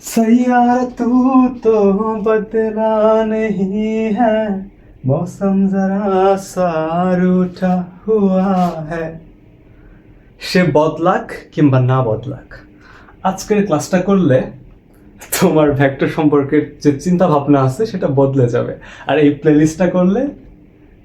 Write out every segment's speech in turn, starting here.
सैयारा तू तो बदला नहीं है मौसम जरा सा रूठा हुआ है সে বদলাক কিংবা না বদলাক আজকের ক্লাসটা করলে তোমার ভেক্টর সম্পর্কে যে চিন্তা ভাবনা আছে সেটা বদলে যাবে। আর এই প্লেলিস্টটা করলে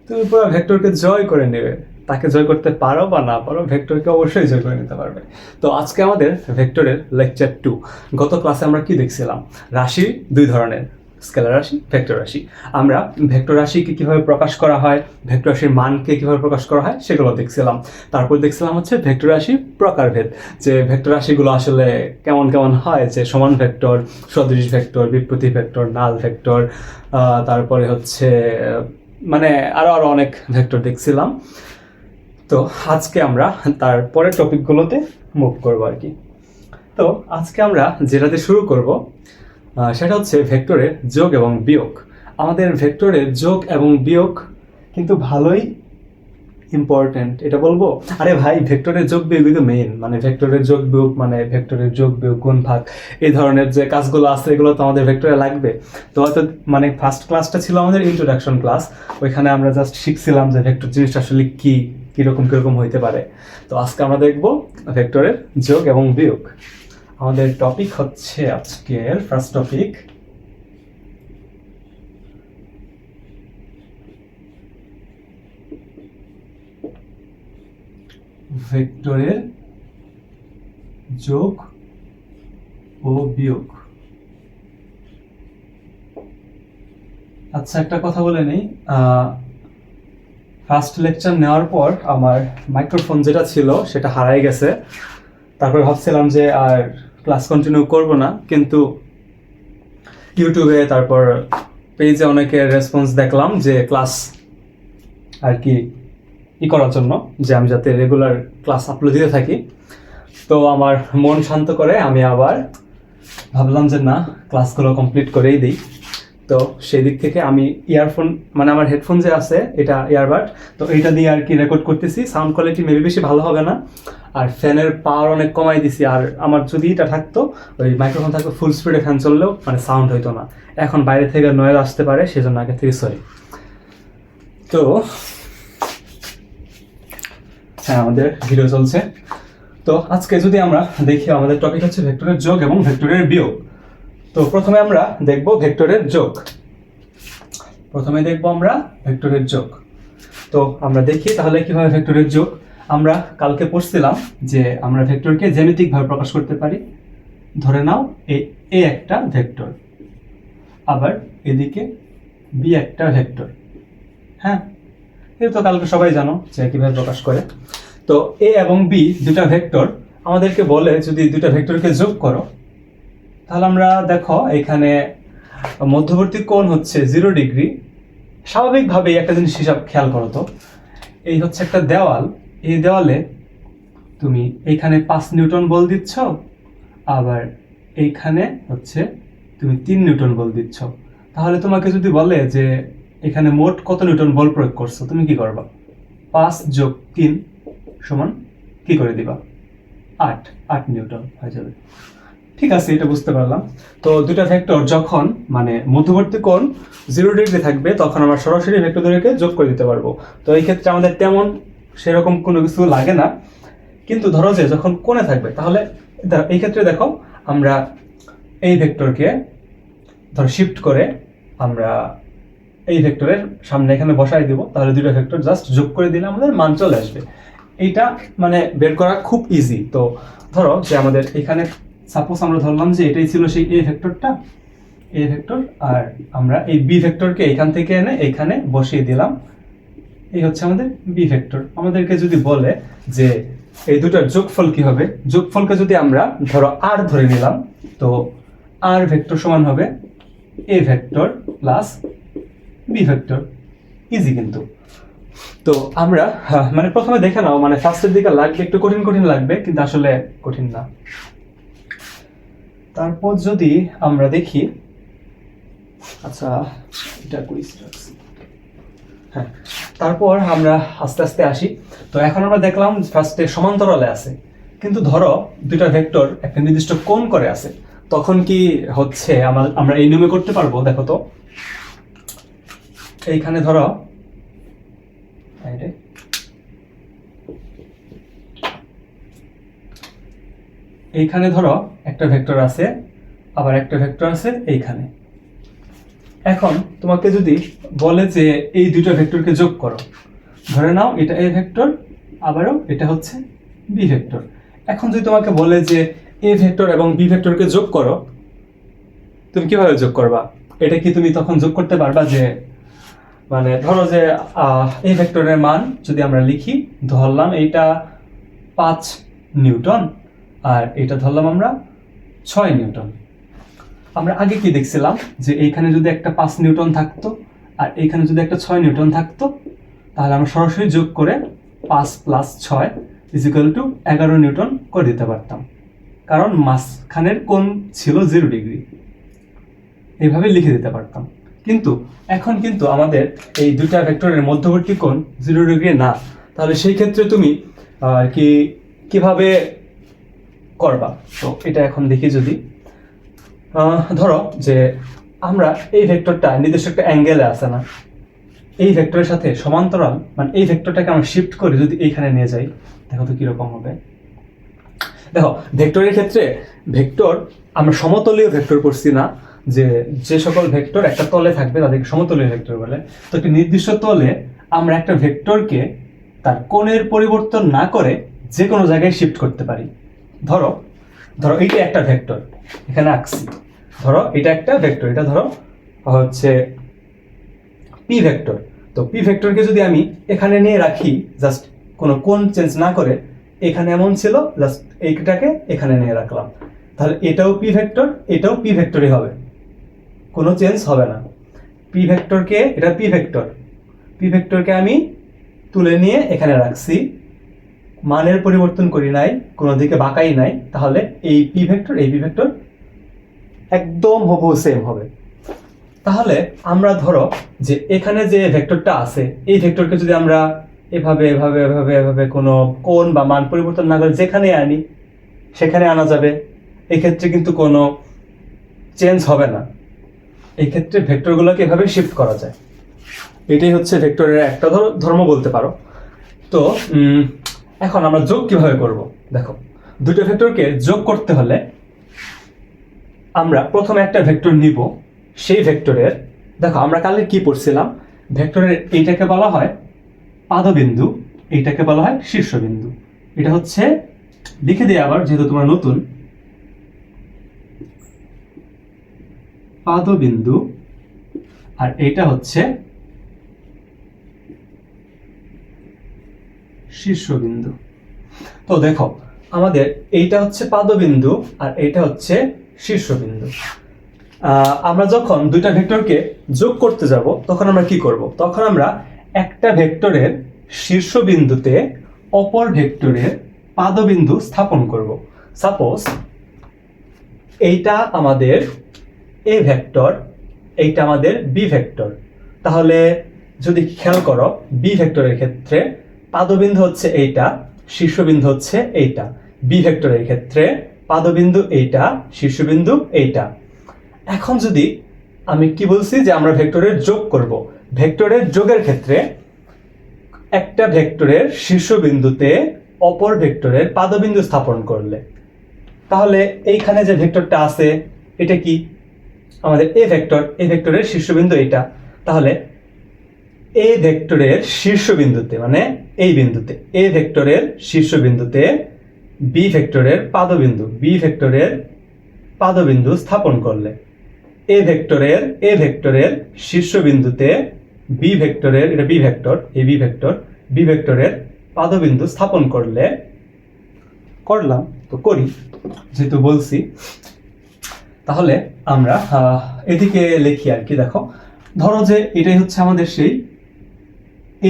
তুমি পুরো ভেক্টরকে জয় করে নেবে। তাকে জয় করতে পারো বা না পারো, ভেক্টরকে অবশ্যই জয় করে নিতে পারবে। তো আজকে আমাদের ভেক্টরের লেকচার 2। গত ক্লাসে আমরা কি দেখছিলাম? রাশি দুই ধরনের, স্কেলার রাশি, ভেক্টর রাশি। আমরা ভেক্টর রাশিকে কিভাবে প্রকাশ করা হয়, ভেক্টর রাশির মানকে কিভাবে প্রকাশ করা হয় সেগুলো দেখছিলাম। তারপর দেখছিলাম হচ্ছে ভেক্টর রাশির প্রকারভেদ, যে ভেক্টর রাশিগুলো আসলে কেমন কেমন হয়, যে সমান ভেক্টর, সদৃশ ভেক্টর, বিপরীত ভেক্টর, নাল ভেক্টর, তারপরে হচ্ছে মানে আরো অনেক ভেক্টর দেখছিলাম। তো আজকে আমরা তারপরের টপিকগুলোতে মুভ করবো আর কি। তো আজকে আমরা যেটাতে শুরু করব সেটা হচ্ছে ভেক্টরের যোগ এবং বিয়োগ। আমাদের ভেক্টরের যোগ এবং বিয়োগ কিন্তু ভালোই ইম্পর্টেন্ট, এটা বলবো। আরে ভাই, ভেক্টরের যোগ বিয়োগই তো মেইন, মানে ভেক্টরের যোগ বিয়োগ মানে ভেক্টরের যোগ বিয়োগ গুণ ভাগ এই ধরনের যে কাজগুলো আছে এগুলো তো আমাদের ভেক্টরে লাগবে। তো হয়তো মানে ফার্স্ট ক্লাসটা ছিল আমাদের ইন্ট্রোডাকশন ক্লাস, ওইখানে আমরা জাস্ট শিখছিলাম যে ভেক্টর জিনিসটা আসলে কি, কিরকম হইতে পারে। তো আজকে আমরা দেখব ভেক্টরের যোগ এবং বিয়োগ। আমাদের টপিক হচ্ছে আজকের ফার্স্ট টপিক ভেক্টরের যোগ ও বিয়োগ। আচ্ছা, একটা কথা বলে নেই, ফার্স্ট লেকচার নেওয়ার পর আমার মাইক্রোফোন যেটা ছিল সেটা হারাই গেছে। তারপর ভাবছিলাম যে আর ক্লাস কন্টিনিউ করব না, কিন্তু ইউটিউবে তারপর পেজে অনেকের রেসপন্স দেখলাম যে ক্লাস আর কি করার জন্য, যে আমি যাতে রেগুলার ক্লাস আপলোড দিতে থাকি। তো আমার মন শান্ত করে আমি আবার ভাবলাম যে না, ক্লাসগুলো কমপ্লিট করেই দিই। তো সেই দিক থেকে আমি ইয়ারফোন, মানে আমার হেডফোন যে আছে এটা ইয়ারবাড, তো এইটা দিয়ে আর কি রেকর্ড করতেছি। সাউন্ড কোয়ালিটি মেবি বেশি ভালো হবে না, আর ফ্যানের পাওয়ার অনেক কমাই দিছি। আর আমার যদি এটা থাকতো, ওই মাইক্রোফোন থাকতো ফুল স্পিডে, ফ্যান চললেও মানে সাউন্ড হইতো না। এখন বাইরে থেকে নয়েজ আসতে পারে, সেজন্য আগে থেকে সরি। তো হ্যাঁ, আমাদের ভিডিও চলছে। তো আজকে যদি আমরা দেখি, আমাদের টপিক হচ্ছে ভেক্টরের যোগ এবং ভেক্টরের বিয়োগ। তো প্রথমে আমরা দেখব ভেক্টরের যোগ। তো আমরা দেখি তাহলে কিভাবে ভেক্টরের যোগ। আমরা কালকে পড়ছিলাম যে আমরা ভেক্টরকে জ্যামিতিক ভাবে প্রকাশ করতে পারি। ধরে নাও এ একটা ভেক্টর, আবার এদিকে বি একটা ভেক্টর। হ্যাঁ, এটা তো কালকে সবাই জানো যে কিভাবে প্রকাশ করে। তো এ এবং বি দুটা ভেক্টর, আমাদেরকে বলে যদি দুটা ভেক্টরকে যোগ করো, তাহলে আমরা দেখো এখানে মধ্যবর্তী কোণ হচ্ছে 0 ডিগ্রি। স্বাভাবিকভাবেই একটা জিনিস হিসাব খেয়াল করো তো, এই হচ্ছে একটা দেওয়াল, এই দেওয়ালে তুমি এইখানে 5 নিউটন বল দিচ্ছ, আবার এইখানে হচ্ছে তুমি 3 নিউটন বল দিচ্ছ। তাহলে তোমাকে যদি বলে যে এখানে মোট কত নিউটন বল প্রয়োগ করছো, তুমি কি করবা? 5 যোগ 3 সমান কি করে দিবা? 8 নিউটন হয়ে যাবে। ঠিক আছে, এটা বুঝতে পারলাম। তো দুটা ভেক্টর যখন মানে মধ্যবর্তী কোণ 0 ডিগ্রি থাকবে, তখন আমরা সরাসরি ভেক্টর দুটোকে যোগ করে দিতে পারবো। তো এই ক্ষেত্রে আমাদের তেমন সেরকম কোনো কিছু লাগে না। কিন্তু ধরো যে যখন কোণে থাকবে, তাহলে এই ক্ষেত্রে দেখো আমরা এই ভেক্টরকে ধরো শিফট করে আমরা এই ভেক্টরের সামনে এখানে বসাই দিব, তাহলে দুটো ভেক্টর জাস্ট যোগ করে দিলে আমাদের মান চলে আসবে। এইটা মানে বের করা খুব ইজি। তো ধরো যে আমাদের এখানে সাপোজ আমরা ধরলাম যে এটাই ছিল সেই এ ভেক্টরটা, এ ভেক্টর, আর আমরা এই বি ভেক্টরকে এখান থেকে এনে এখানে বসিয়ে দিলাম। এই হচ্ছে আমাদের বি ভেক্টর। আমাদেরকে যদি বলে যে এই দুটার যোগফল কি হবে, যোগফলকে যদি আমরা ধরো আর ধরে নিলাম, তো আর ভেক্টর সমান হবে A vector plus B vector. Easy কিন্তু। তো আমরা মানে প্রথমে দেখে নাও, মানে ফার্স্টের দিকে লাগবে একটু কঠিন লাগবে, কিন্তু আসলে কঠিন না। তারপর যদি আমরা দেখি, আচ্ছা এটা হ্যাঁ, তারপর আমরা আস্তে আস্তে আসি। তো এখন আমরা দেখলাম ফার্স্টে সমান্তরালে আছে, কিন্তু ধরো দুইটা ভেক্টর একটা নির্দিষ্ট কোণ করে আছে। তখন কি হচ্ছে আমরা এই নিয়মে করতে পারবো? দেখো তো, এইখানে ধরো এইখানে ধরো একটা ভেক্টর আছে, আবার একটা ভেক্টর আছে এইখানে। এখন তোমাকে যদি বলে যে এই দুটো ভেক্টরকে যোগ করো, ধরে নাও এটা এ ভেক্টর, আবারও এটা হচ্ছে বি ভেক্টর। এখন যদি তোমাকে বলে যে এ ভেক্টর এবং বি ভেক্টরকে যোগ করো, তুমি কিভাবে যোগ করবা? এটা কি তুমি তখন যোগ করতে পারবা? যে মানে ধরো যে এই ভেক্টরের মান যদি আমরা লিখি, ধরলাম এইটা 5 নিউটন আর এটা ধরলাম আমরা 6 নিউটন। আমরা আগে কি দেখছিলাম যে এইখানে যদি একটা 5 নিউটন থাকতো আর এইখানে যদি একটা 6 নিউটন থাকতো, তাহলে আমরা সরাসরি যোগ করে 5 + 6 = 11 নিউটন করে দিতে পারতাম, কারণ মাঝখানের কোণ ছিল 0 ডিগ্রি। এইভাবে লিখে দিতে পারতাম। কিন্তু এখন কিন্তু আমাদের এই দুটা ভেক্টরের মধ্যবর্তী কোণ 0 ডিগ্রি না। তাহলে সেই ক্ষেত্রে তুমি কিভাবে করবা? তো এটা এখন দেখি। যদি ধরো যে আমরা এই ভেক্টরটা নির্দিষ্ট একটা অ্যাঙ্গেলে আছে না, এই ভেক্টরের সাথে সমান্তরাল, মানে এই ভেক্টরটাকে আমরা শিফট করে যদি এইখানে নিয়ে যাই, দেখো তো কিরকম হবে। দেখো, ভেক্টরের ক্ষেত্রে ভেক্টর আমরা সমতলীয় ভেক্টর করছি না, যে সকল ভেক্টর একটা তলে থাকবে তাদেরকে সমতলীয় ভেক্টর বলে। তো একটি নির্দিষ্ট তলে আমরা একটা ভেক্টরকে তার কোণের পরিবর্তন না করে যে কোনো জায়গায় শিফট করতে পারি। ধরো এইটা একটা ভেক্টর, এখানে আঁকছি। ধরো এটা একটা ভেক্টর, এটা ধরো হচ্ছে পি ভেক্টর। তো পি ভেক্টরকে যদি আমি এখানে নিয়ে রাখি, জাস্ট কোনো কোণ চেঞ্জ না করে, এখানে এমন ছিল, জাস্ট এইটাকে এখানে নিয়ে রাখলাম, তাহলে এটাও পি ভেক্টর, এটাও পি ভেক্টরই হবে, কোনো চেঞ্জ হবে না। পি ভেক্টরকে আমি তুলে নিয়ে এখানে রাখছি, মানের পরিবর্তন করি নাই, কোনো দিকে বাঁকাই নাই, তাহলে এই পি ভেক্টর এই পি ভেক্টর একদম হুবহু সেম হবে। তাহলে আমরা ধরো যে এখানে যে ভেক্টরটা আছে, এই ভেক্টরকে যদি আমরা এভাবে এভাবে এভাবে এভাবে কোনো কোণ বা মান পরিবর্তন না করে যেখানে আনি সেখানে আনা যাবে, এক্ষেত্রে কিন্তু কোনো চেঞ্জ হবে না। এই ক্ষেত্রে ভেক্টরগুলোকে এভাবে শিফট করা যায়। এটাই হচ্ছে ভেক্টরের একটা ধর্ম বলতে পারো। তো এখন আমরা যোগ কিভাবে করব? দেখো, দুটো ভেক্টরকে যোগ করতে হলে আমরা প্রথমে একটা ভেক্টর নিব, সেই ভেক্টরের, দেখো আমরা কালকে কি পড়ছিলাম, ভেক্টরের এইটাকে বলা হয় পাদবিন্দু, এইটাকে বলা হয় শীর্ষবিন্দু। এটা হচ্ছে, লিখে দিই আবার যেহেতু তোমরা নতুন, পাদবিন্দু, আর এইটা হচ্ছে শীর্ষবিন্দু। তো দেখো, আমাদের এইটা হচ্ছে পাদবিন্দু আর এইটা হচ্ছে শীর্ষবিন্দু। আমরা যখন দুইটা ভেক্টরকে যোগ করতে যাব তখন আমরা কি করব? তখন আমরা একটা ভেক্টরের শীর্ষবিন্দুতে অপর ভেক্টরের পাদবিন্দু স্থাপন করব। সাপোজ এইটা আমাদের এ ভেক্টর, এইটা আমাদের বি ভেক্টর। তাহলে যদি খেয়াল করো, বি ভেক্টরের ক্ষেত্রে পাদবিন্দু হচ্ছে এইটা, শীর্ষবিন্দু হচ্ছে এইটা। বি ভেক্টরের ক্ষেত্রে পাদবিন্দু এইটা, শীর্ষবিন্দু এইটা। এখন যদি আমি কি বলছি যে আমরা ভেক্টরের যোগ করব, ভেক্টরের যোগের ক্ষেত্রে একটা ভেক্টরের শীর্ষবিন্দুতে অপর ভেক্টরের পাদবিন্দু স্থাপন করলে, তাহলে এইখানে যে ভেক্টরটা আছে এটা কি আমাদের এ ভেক্টর, এ ভেক্টরের শীর্ষবিন্দু এইটা। তাহলে এ ভেক্টরের শীর্ষবিন্দুতে, মানে এই বিন্দুতে, এ ভেক্টরের শীর্ষবিন্দুতে বি ভেক্টরের পাদবিন্দু স্থাপন করলে, এ ভেক্টরের শীর্ষবিন্দুতে বি ভেক্টরের, এটা বি ভেক্টর, এই বি ভেক্টরের পাদবিন্দু স্থাপন করলাম। তো করি, যেহেতু বলছি, তাহলে আমরা এদিকে লিখি আর কি। দেখো, ধরো যে এটাই হচ্ছে আমাদের সেই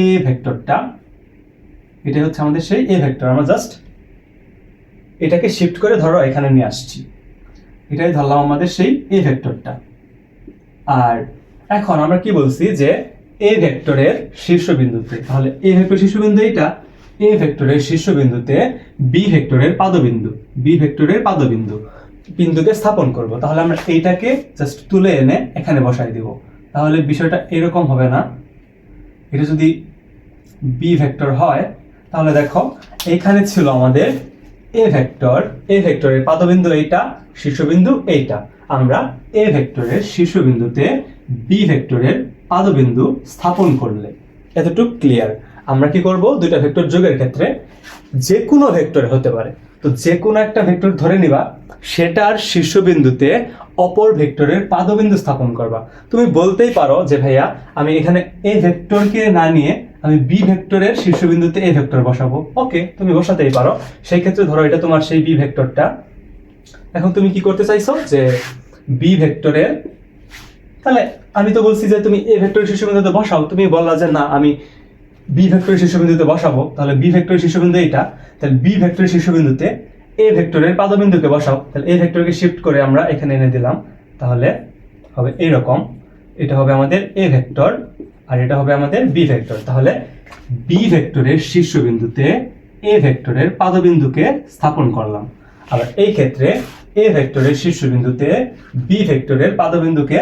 এ ভেক্টরটা, এটাই হচ্ছে আমাদের সেই এ ভেক্টর। আমরা জাস্ট এটাকে শিফট করে ধরো এখানে নিয়ে আসছি, এটাই ধরলাম আমাদের সেই এ ভেক্টরটা। আর এখন আমরা কি বলছি যে এ ভেক্টরের শীর্ষবিন্দুতে, তাহলে এ ভেক্টর শীর্ষবিন্দু এইটা, এ ভেক্টরের শীর্ষবিন্দুতে বি ভেক্টরের পাদবিন্দু, বিন্দুকে স্থাপন করব। তাহলে আমরা এইটাকে জাস্ট তুলে এনে এখানে বসাই দিব। তাহলে বিষয়টা এরকম হবে না। এটা যদি বি ভেক্টর হয় তাহলে দেখো এখানে ছিল আমাদের এ ভেক্টর, এ ভেক্টরের পাদবিন্দু এইটা, শীর্ষবিন্দু এইটা। আমরা এ ভেক্টরের শীর্ষবিন্দুতে বি ভেক্টরের পাদবিন্দু স্থাপন করলে, এতটুকু ক্লিয়ার। আমরা কি করব, দুইটা ভেক্টর যোগের ক্ষেত্রে যে কোনো ভেক্টর হতে পারে, তো যে কোনো একটা ভেক্টর ধরে নিবা, সেটার শীর্ষবিন্দুতে অপর ভেক্টরের পাদবিন্দু স্থাপন করবা। তুমি বলতেই পারো যে ভাইয়া আমি এখানে এ ভেক্টরকে না নিয়ে আমি বি ভেক্টরের শীর্ষবিন্দুতে এ ভেক্টর বসাবো। ওকে, তুমি বসাতেই পারো। সেই ক্ষেত্রে ধরো এটা তোমার সেই বি ভেক্টরটা। এখন তুমি কি করতে চাইছো যে বি ভেক্টরের, তাহলে আমি তো বলছি যে তুমি এ ভেক্টরের শীর্ষবিন্দুতে বসাও, তুমি বললা যে না আমি বি ভেক্টরের শীর্ষবিন্দুতে বসাবো। তাহলে বি ভেক্টরের শীর্ষবিন্দু এইটা, তাহলে বি ভেক্টরের শীর্ষবিন্দুতে এ ভেক্টরের পাদবিন্দুকে বসাও। তাহলে এ ভেক্টরকে শিফট করে আমরা এখানে এনে দিলাম। তাহলে হবে এইরকম, এটা হবে আমাদের এ ভেক্টর আর এটা হবে আমাদের বি ভেক্টর। তাহলে বি ভেক্টরের শীর্ষবিন্দুতে এ ভেক্টরের পাদবিন্দুকে স্থাপন করলাম। আবার এই ক্ষেত্রে এ ভেক্টরের শীর্ষবিন্দুতে বি ভেক্টরের পাদবিন্দুকে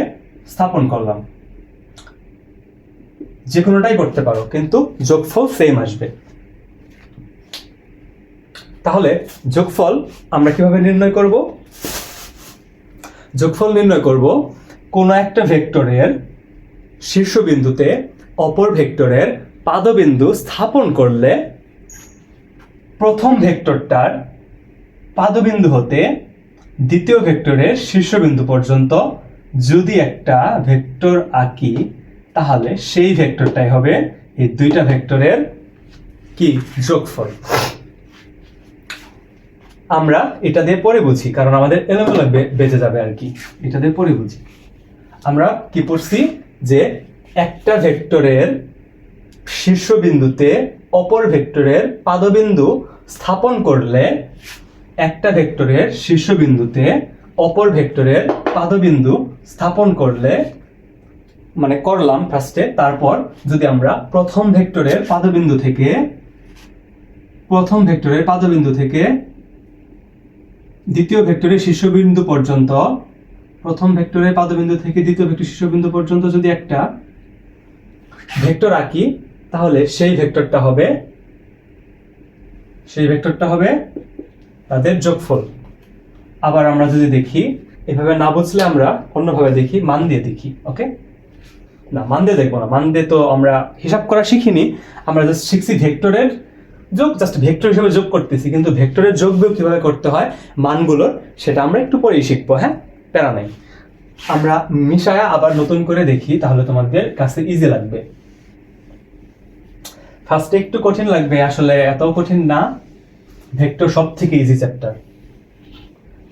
স্থাপন করলাম। যে কোনোটাই করতে পারো, কিন্তু যোগফল সেম আসবে। তাহলে যোগফল আমরা কিভাবে নির্ণয় করব? যোগফল নির্ণয় করব কোনো একটা ভেক্টরের শীর্ষবিন্দুতে অপর ভেক্টরের পাদবিন্দু স্থাপন করলে প্রথম ভেক্টরটার পাদবিন্দু হতে দ্বিতীয় ভেক্টরের শীর্ষবিন্দু পর্যন্ত যদি একটা ভেক্টর আঁকি, তাহলে সেই ভেক্টরটাই হবে এই দুইটা ভেক্টরের কি যোগফল। আমরা এটা দিয়ে পরে বুঝি, কারণ আমাদের এলোমেলো বেঁচে যাবে আর কি। এটা দিয়ে পরে বুঝি। আমরা কি পড়ছি যে একটা ভেক্টরের শীর্ষবিন্দুতে অপর ভেক্টরের পাদবিন্দু স্থাপন করলে, একটা ভেক্টরের শীর্ষবিন্দুতে অপর ভেক্টরের পাদবিন্দু স্থাপন করলে, মানে করলাম ফার্স্টে, তারপর যদি আমরা প্রথম ভেক্টরের পাদবিন্দু থেকে দ্বিতীয় ভেক্টরের শীর্ষবিন্দু পর্যন্ত, প্রথম ভেক্টরের পাদবিন্দু থেকে দ্বিতীয় ভেক্টর শীর্ষবিন্দু পর্যন্ত যদি একটা ভেক্টর আঁকি, তাহলে সেই ভেক্টরটা হবে তাদের যোগফল। আবার আমরা যদি দেখি, এভাবে না বুঝলে আমরা অন্যভাবে দেখি, মান দিয়ে দেখি। ওকে, না মান দিয়ে দেখবো না, মান দিয়ে তো আমরা হিসাব করা শিখিনি। আমরা জাস্ট শিখছি ভেক্টরের যোগ, জাস্ট ভেক্টর হিসেবে যোগ করতেছি, কিন্তু ভেক্টরের যোগ বিয়োগ কিভাবে করতে হয় মানগুলোর, সেটা আমরা একটু পরেই শিখবো। হ্যাঁ, প্যারা নাই। আমরা মিশায়া আবার নতুন করে দেখি, তাহলে তোমাদের কাছে ইজি লাগবে। ফার্স্টে একটু কঠিন লাগবে, আসলে এত কঠিন না। ভেক্টর সব থেকে ইজি চ্যাপ্টার,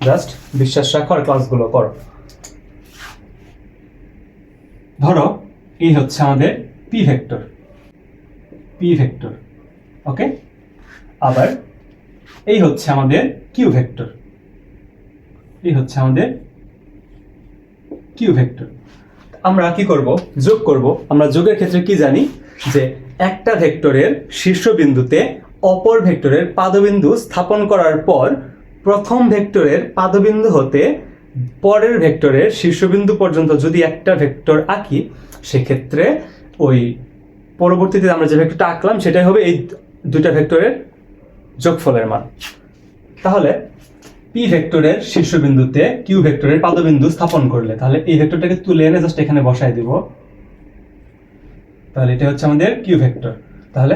জাস্ট বিশ্বাস রাখো আর ক্লাসগুলো করো। ধরো এই হচ্ছে আমাদের পি ভেক্টর। ওকে, আবার এই হচ্ছে আমাদের কিউ ভেক্টর। আমরা কি করব? যোগ করব। আমরা যোগের ক্ষেত্রে কি জানি যে একটা ভেক্টরের শীর্ষবিন্দুতে অপর ভেক্টরের পাদবিন্দু স্থাপন করার পর প্রথম ভেক্টরের পাদবিন্দু হতে পরের ভেক্টরের শীর্ষবিন্দু পর্যন্ত যদি একটা ভেক্টর আঁকি, সেক্ষেত্রে ওই পরবর্তীতে আমরা যে ভেক্টরটা আঁকলাম সেটাই হবে এই দুইটা ভেক্টরের যোগফলের মান। তাহলে পি ভেক্টরের শীর্ষবিন্দুতে কিউ ভেক্টরের পাদবিন্দু স্থাপন করলে, তাহলে এই ভেক্টরটাকে তুলে এনে জাস্ট এখানে বসাই দিব। তাহলে এটা হচ্ছে আমাদের কিউ ভেক্টর। তাহলে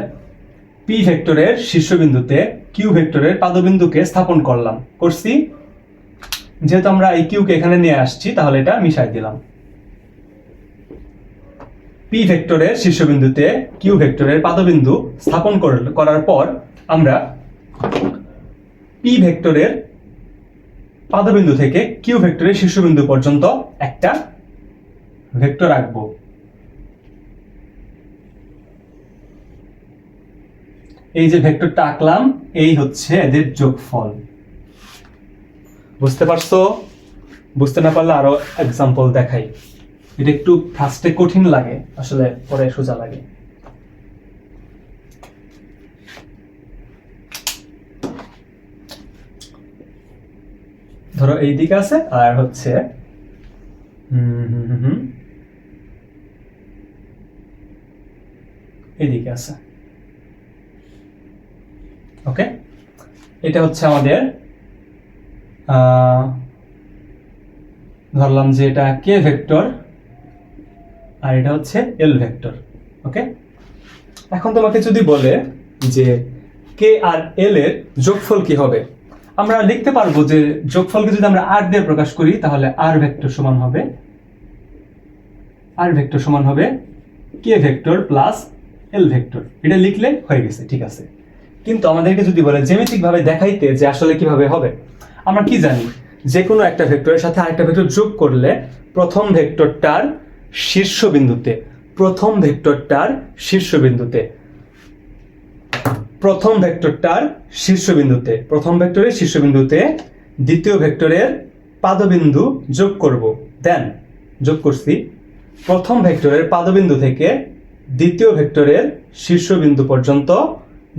পি ভেক্টরের শীর্ষবিন্দুতে কিউ ভেক্টরের পাদবিন্দুকে স্থাপন করছি। যেহেতু আমরা এই কিউকে এখানে নিয়ে আসছি, তাহলে এটা মিশাই দিলাম। পি ভেক্টরের শীর্ষবিন্দুতে কিউ ভেক্টরের পাদবিন্দু স্থাপন করার পর আমরা পি ভেক্টরের পাদবিন্দু থেকে কিউ ভেক্টরের শীর্ষবিন্দু পর্যন্ত একটা ভেক্টর আঁকবো। এই যে ভেক্টরটা আঁকলাম, এই হচ্ছে এদের যোগফল। বুঝতে পারছো? বুঝতে না পারলে আরো এক্সাম্পল দেখাই। এটা একটু ফার্স্টে কঠিন লাগে, আসলে পরে সোজা লাগে। ধরো এই দিকে আছে আর হচ্ছে এইদিকে আছে। ওকে, এটা হচ্ছে আমাদের ধরলাম যে এটা কে ভেক্টর আর এটা হচ্ছে এল ভেক্টর। ওকে, এখন তোমাকে যদি বলে যে কে আর এল এর যোগফল কি হবে, আমরা লিখতে পারবো যে যোগফলকে যদি আমরা আর দিয়ে প্রকাশ করি তাহলে আর ভেক্টর সমান হবে কে ভেক্টর প্লাস এল ভেক্টর। এটা লিখলে হয়ে গেছে, ঠিক আছে। কিন্তু আমাদেরকে যদি বলে জ্যামিতিক ভাবে দেখাইতে যে আসলে কিভাবে হবে, আমরা কি জানি যে কোনো একটা ভেক্টরের সাথে আরেকটা ভেক্টর যোগ করলে প্রথম ভেক্টরের শীর্ষবিন্দুতে প্রথম ভেক্টরের শীর্ষবিন্দুতে দ্বিতীয় ভেক্টরের পাদবিন্দু যোগ করব। দেন যোগ করছি প্রথম ভেক্টরের পাদবিন্দু থেকে দ্বিতীয় ভেক্টরের শীর্ষবিন্দু পর্যন্ত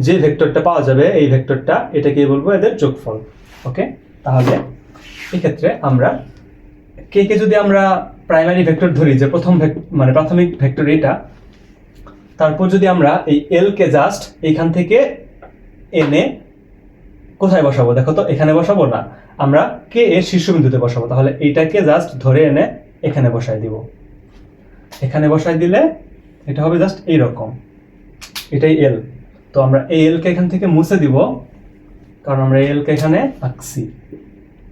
যে ভেক্টরটা পাওয়া যাবে এই ভেক্টরটা, এটাকে বলবো এদের যোগফল। ওকে, তাহলে এক্ষেত্রে আমরা কে যদি আমরা প্রাইমারি ভেক্টর ধরি যে প্রাথমিক ভেক্টর এটা, তারপর যদি আমরা এই এল কে জাস্ট এইখান থেকে এনে কোথায় বসাবো, দেখো তো এখানে বসাবো না, আমরা কে এর শীর্ষবিন্দুতে বসাবো। তাহলে এইটাকে জাস্ট ধরে এনে এখানে বসাই দিব। এখানে বসাই দিলে এটা হবে জাস্ট এইরকম, এটাই এল। তো আমরা এই এল কে এখান থেকে মুছে দিব, কারণ আমরা এল কে এখানে আঁকছি।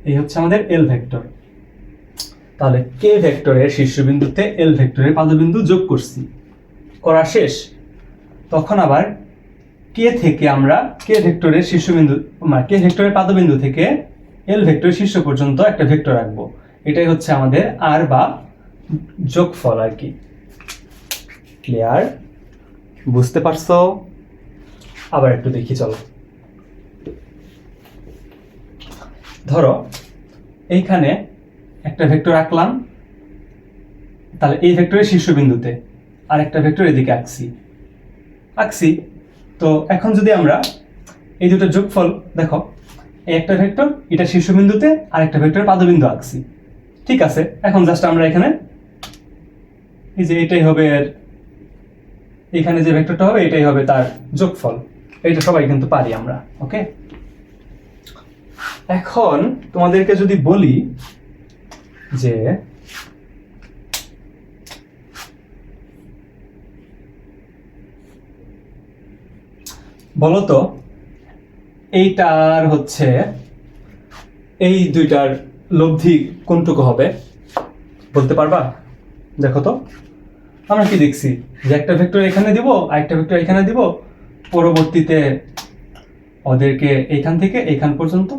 এই হচ্ছে আমাদের এল ভেক্টর। তাহলে কে ভেক্টরের শীর্ষবিন্দুতে এল ভেক্টরের পাদবিন্দু যোগ করছি, করা শেষ। তখন আবার কে থেকে আমরা কে ভেক্টরের পাদবিন্দু থেকে এল ভেক্টরের শীর্ষ পর্যন্ত একটা ভেক্টর রাখবো। এটাই হচ্ছে আমাদের আর বা যোগফল আর কি। ক্লিয়ার? বুঝতে পারছো? আবার একটু দেখি চলো। ধরো এইখানে একটা ভেক্টর আঁকলাম, তাহলে এই ভেক্টরের শীর্ষবিন্দুতে আর একটা ভেক্টর এদিকে আঁকছি। তো এখন যদি আমরা এই দুটো যোগফল দেখো, এই একটা ভেক্টর এটা শীর্ষবিন্দুতে আর একটা ভেক্টরের পাদবিন্দু আঁকছি, ঠিক আছে। এখন জাস্ট আমরা এখানে এই যে এটাই হবে এখানে যে ভেক্টরটা হবে এটাই হবে তার যোগফল। এটা সবাই কিন্তু পারি আমরা। ওকে, এখন তোমাদেরকে যদি বলি যে বলতো এইটার হচ্ছে এই দুইটার লব্ধি কোনটুকু হবে, বলতে পারবা? দেখো তো, আমরা কি দেখছি যে একটা ভেক্টর এখানে দিব আর একটা ভেক্টর এখানে দিব, পরবর্তীতে ওদেরকে এইখান থেকে এইখান পর্যন্ত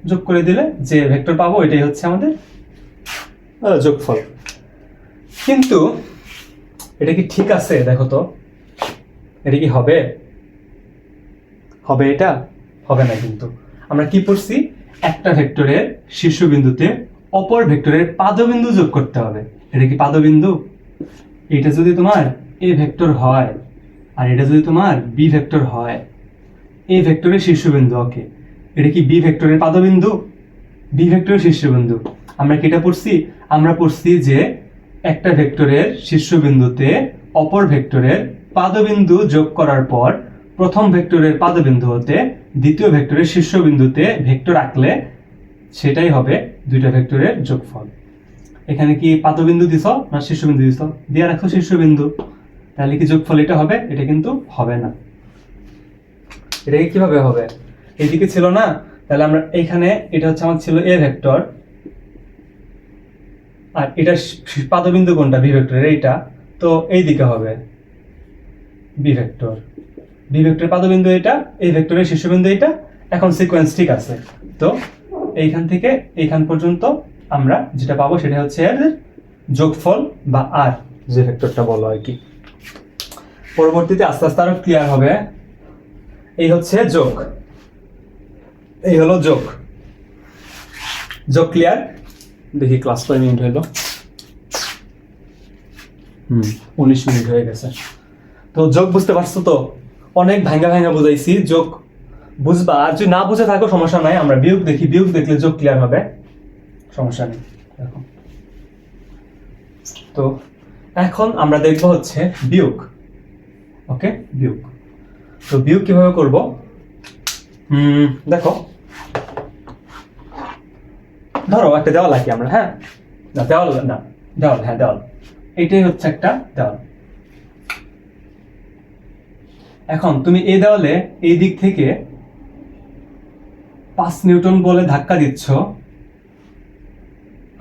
যোগ করে দিলে যে ভেক্টর পাবো এটাই হচ্ছে আমাদের যোগফল। কিন্তু এটা কি ঠিক আছে? দেখো তো, এটা কি হবে? এটা হবে না। কিন্তু আমরা কি পড়ছি, একটা ভেক্টরের শীর্ষবিন্দুতে অপর ভেক্টরের পাদবিন্দু যোগ করতে হবে। এটা কি পাদবিন্দু? এটা যদি তোমার এ ভেক্টর হয় আর এটা যদি তোমার বি ভেক্টর হয়, এ ভেক্টরের শীর্ষবিন্দু, ওকে, এটা কি বি ভেক্টরের পাদবিন্দু? বি ভেক্টরের শীর্ষবিন্দু। আমরা কি এটা পড়ছি? আমরা পড়ছি যে একটা ভেক্টরের শীর্ষবিন্দুতে অপর ভেক্টরের পাদবিন্দু যোগ করার পর প্রথম ভেক্টরের পাদবিন্দু হতে দ্বিতীয় ভেক্টরের শীর্ষবিন্দুতে ভেক্টর আঁকলে সেটাই হবে দুইটা ভেক্টরের যোগফল। এখানে কি পাদবিন্দু দিছ না শীর্ষবিন্দু দিছ? দিয়ে রাখো শীর্ষবিন্দু, তাহলে কি যোগফল এটা হবে? এটা কিন্তু হবে না। এটা কিভাবে হবে? এইদিকে ছিল না, তাহলে আমরা এইখানে এটা হচ্ছে আমার ছিল এ ভেক্টর, আর এটা পাদবিন্দু কোনটা? বি ভেক্টরের এইটা, তো এই দিকে হবে বি ভেক্টর। বি ভেক্টরের পাদবিন্দু এটা, এই ভেক্টরের শীর্ষবিন্দু এটা। এখন সিকোয়েন্স ঠিক আছে, তো এইখান থেকে এইখান পর্যন্ত আমরা যেটা পাবো সেটা হচ্ছে এর যোগফল বা আর যে ভেক্টরটা বলো আর কি। পরবর্তীতে আস্তে আস্তে আরো ক্লিয়ার হবে। এই হচ্ছে যোগ, এই হলো যোগ। ক্লিয়ার? দেখি ক্লাস কয় মিনিট হলো? 19 মিনিট হয়ে গেছে। তো যোগ বুঝতে পারছো তো? অনেক ভাঙা বুঝাইছি। যোগ বুঝবা, আর যদি না বুঝে থাকো সমস্যা নাই, আমরা বিয়োগ দেখি, বিয়োগ দেখলে যোগ ক্লিয়ার হবে। সমস্যা নেই। দেখো, তো এখন আমরা দেখব হচ্ছে বিয়োগ। ওকে, বিয়োগ। তো বিয়োগ কিভাবে করব? দেখো, ধরো একটা দেওয়াল আঁকি আমরা। হ্যাঁ, না দেওয়াল না, দেওয়াল, হ্যাঁ দেওয়াল, এইটাই হচ্ছে একটা দেওয়াল। এখন তুমি এই দেওয়ালে এই দিক থেকে 5 নিউটন বলে ধাক্কা দিচ্ছ,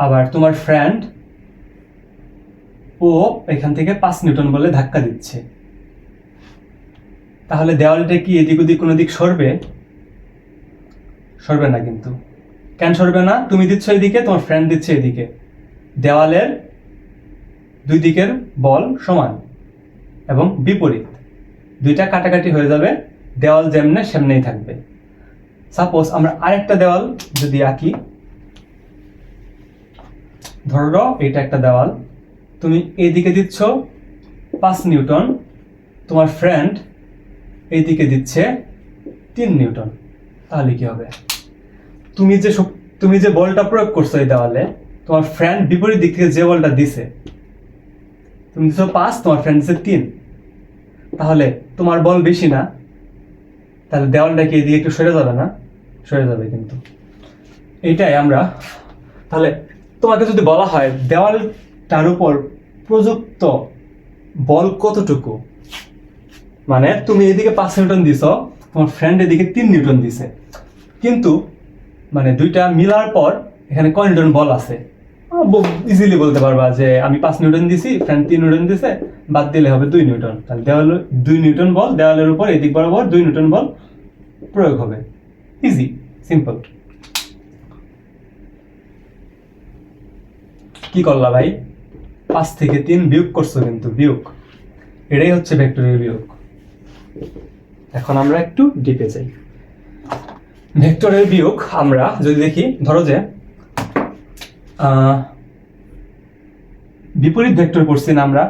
আবার তোমার ফ্রেন্ড ও এখান থেকে 5 নিউটন বলে ধাক্কা দিচ্ছে। তাহলে দেওয়ালটা কি এদিক ওদিক কোনো দিক সরবে? সরবে না। কিন্তু কেন সরবে না? তুমি দিচ্ছ এদিকে, তোমার ফ্রেন্ড দিচ্ছে এদিকে। দেওয়ালের দুই দিকের বল সমান এবং বিপরীত, দুইটা কাটাকাটি হয়ে যাবে, দেওয়াল যেমনে সেমনেই থাকবে। সাপোজ আমরা আরেকটা দেওয়াল যদি আঁকি, ধরো এটা একটা দেওয়াল, তুমি এইদিকে দিচ্ছ 5 নিউটন, তোমার ফ্রেন্ড এইদিকে দিচ্ছে 3 নিউটন। তাহলে কি হবে? তুমি যে বলটা প্রয়োগ করছো এই দেওয়ালে, তোমার ফ্রেন্ড বিপরীত দিক থেকে যে বলটা দিছে, তুমি দিচ্ছ 5, তোমার ফ্রেন্ড দিচ্ছে 3, তাহলে তোমার বল বেশি না? তাহলে দেওয়ালটা কি এদিকে একটু সরে যাবে না? সরে যাবে। কিন্তু এইটাই আমরা, তাহলে তোমাকে যদি বলা হয় দেওয়ালটার উপর প্রযুক্ত বল কতটুকু, মানে তুমি এদিকে 5 নিউটন দিছ, তোমার ফ্রেন্ড এদিকে 3 নিউটন দিছে, কিন্তু মানে দুইটা মিলার পর এখানে কয় নিউটন বল আছে ইজিলি বলতে পারবা যে আমি 5 নিউটন দিছি, ফ্রেন্ড 3 নিউটন দিছে, বাদ দিলে হবে 2 নিউটন। তাহলে দেওয়ালে 2 নিউটন বল, দেওয়ালের উপর এদিক বরাবর 2 নিউটন বল প্রয়োগ হবে। Easy, simple. কি করলা ভাই? 5 থেকে 3 বিয়োগ করছো, কিন্তু বিয়োগ, এটাই হচ্ছে ভেক্টরের বিয়োগ। এখন আমরা একটু ডিপে যাই। ভেক্টরের বিয়োগ আমরা যদি দেখি, ধরো যে বিপরীত ভেক্টর পড়ছি না আমরা,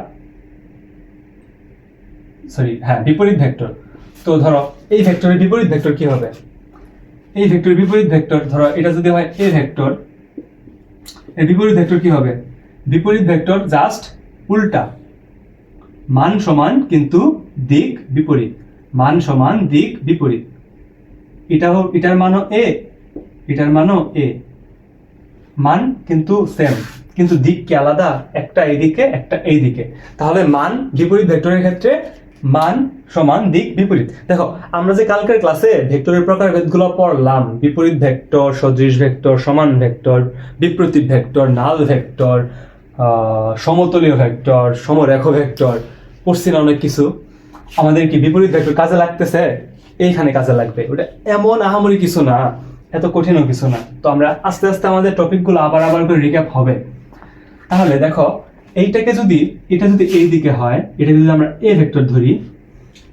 বিপরীত ভেক্টর। তো ধরো এই ভেক্টরের বিপরীত ভেক্টর কি হবে? এই ভেক্টরের বিপরীত ভেক্টর, ধরো এটা যদি হয় এ ভেক্টর, এর বিপরীত ভেক্টর কি হবে? বিপরীত ভেক্টর জাস্ট উল্টা, মান সমান কিন্তু দিক বিপরীত, মান সমান দিক বিপরীত। এটার মানও এ, এটার মানও এ, মান কিন্তু সেম, কিন্তু দিক কি আলাদা? একটা এইদিকে, একটা এইদিকে। তাহলে মান বিপরীত ভেক্টরের ক্ষেত্রে মান সমান দিক বিপরীত। দেখো, আমরা যে কালকের ক্লাসে ভেক্টরের প্রকারভেদগুলো পড়লাম, বিপরীত ভেক্টর, সদৃশ ভেক্টর, সমান ভেক্টর, বিপ্রতীপ ভেক্টর, নাল ভেক্টর, সমতলীয় ভেক্টর, সমরেখ ভেক্টর, পড়ছি না অনেক কিছু। আমাদের কি বিপরীত ভেক্টর কাজে লাগতেছে? এইখানে কাজে লাগবে। ওটা এমন আহামরি কিছু না, এত কঠিনও কিছু না। তো আমরা আস্তে আস্তে আমাদের টপিকগুলো আবার করে রিক্যাপ হবে। তাহলে দেখো, এটা যদি এই দিকে হয়, এটা যদি আমরা এ ভেক্টর ধরি,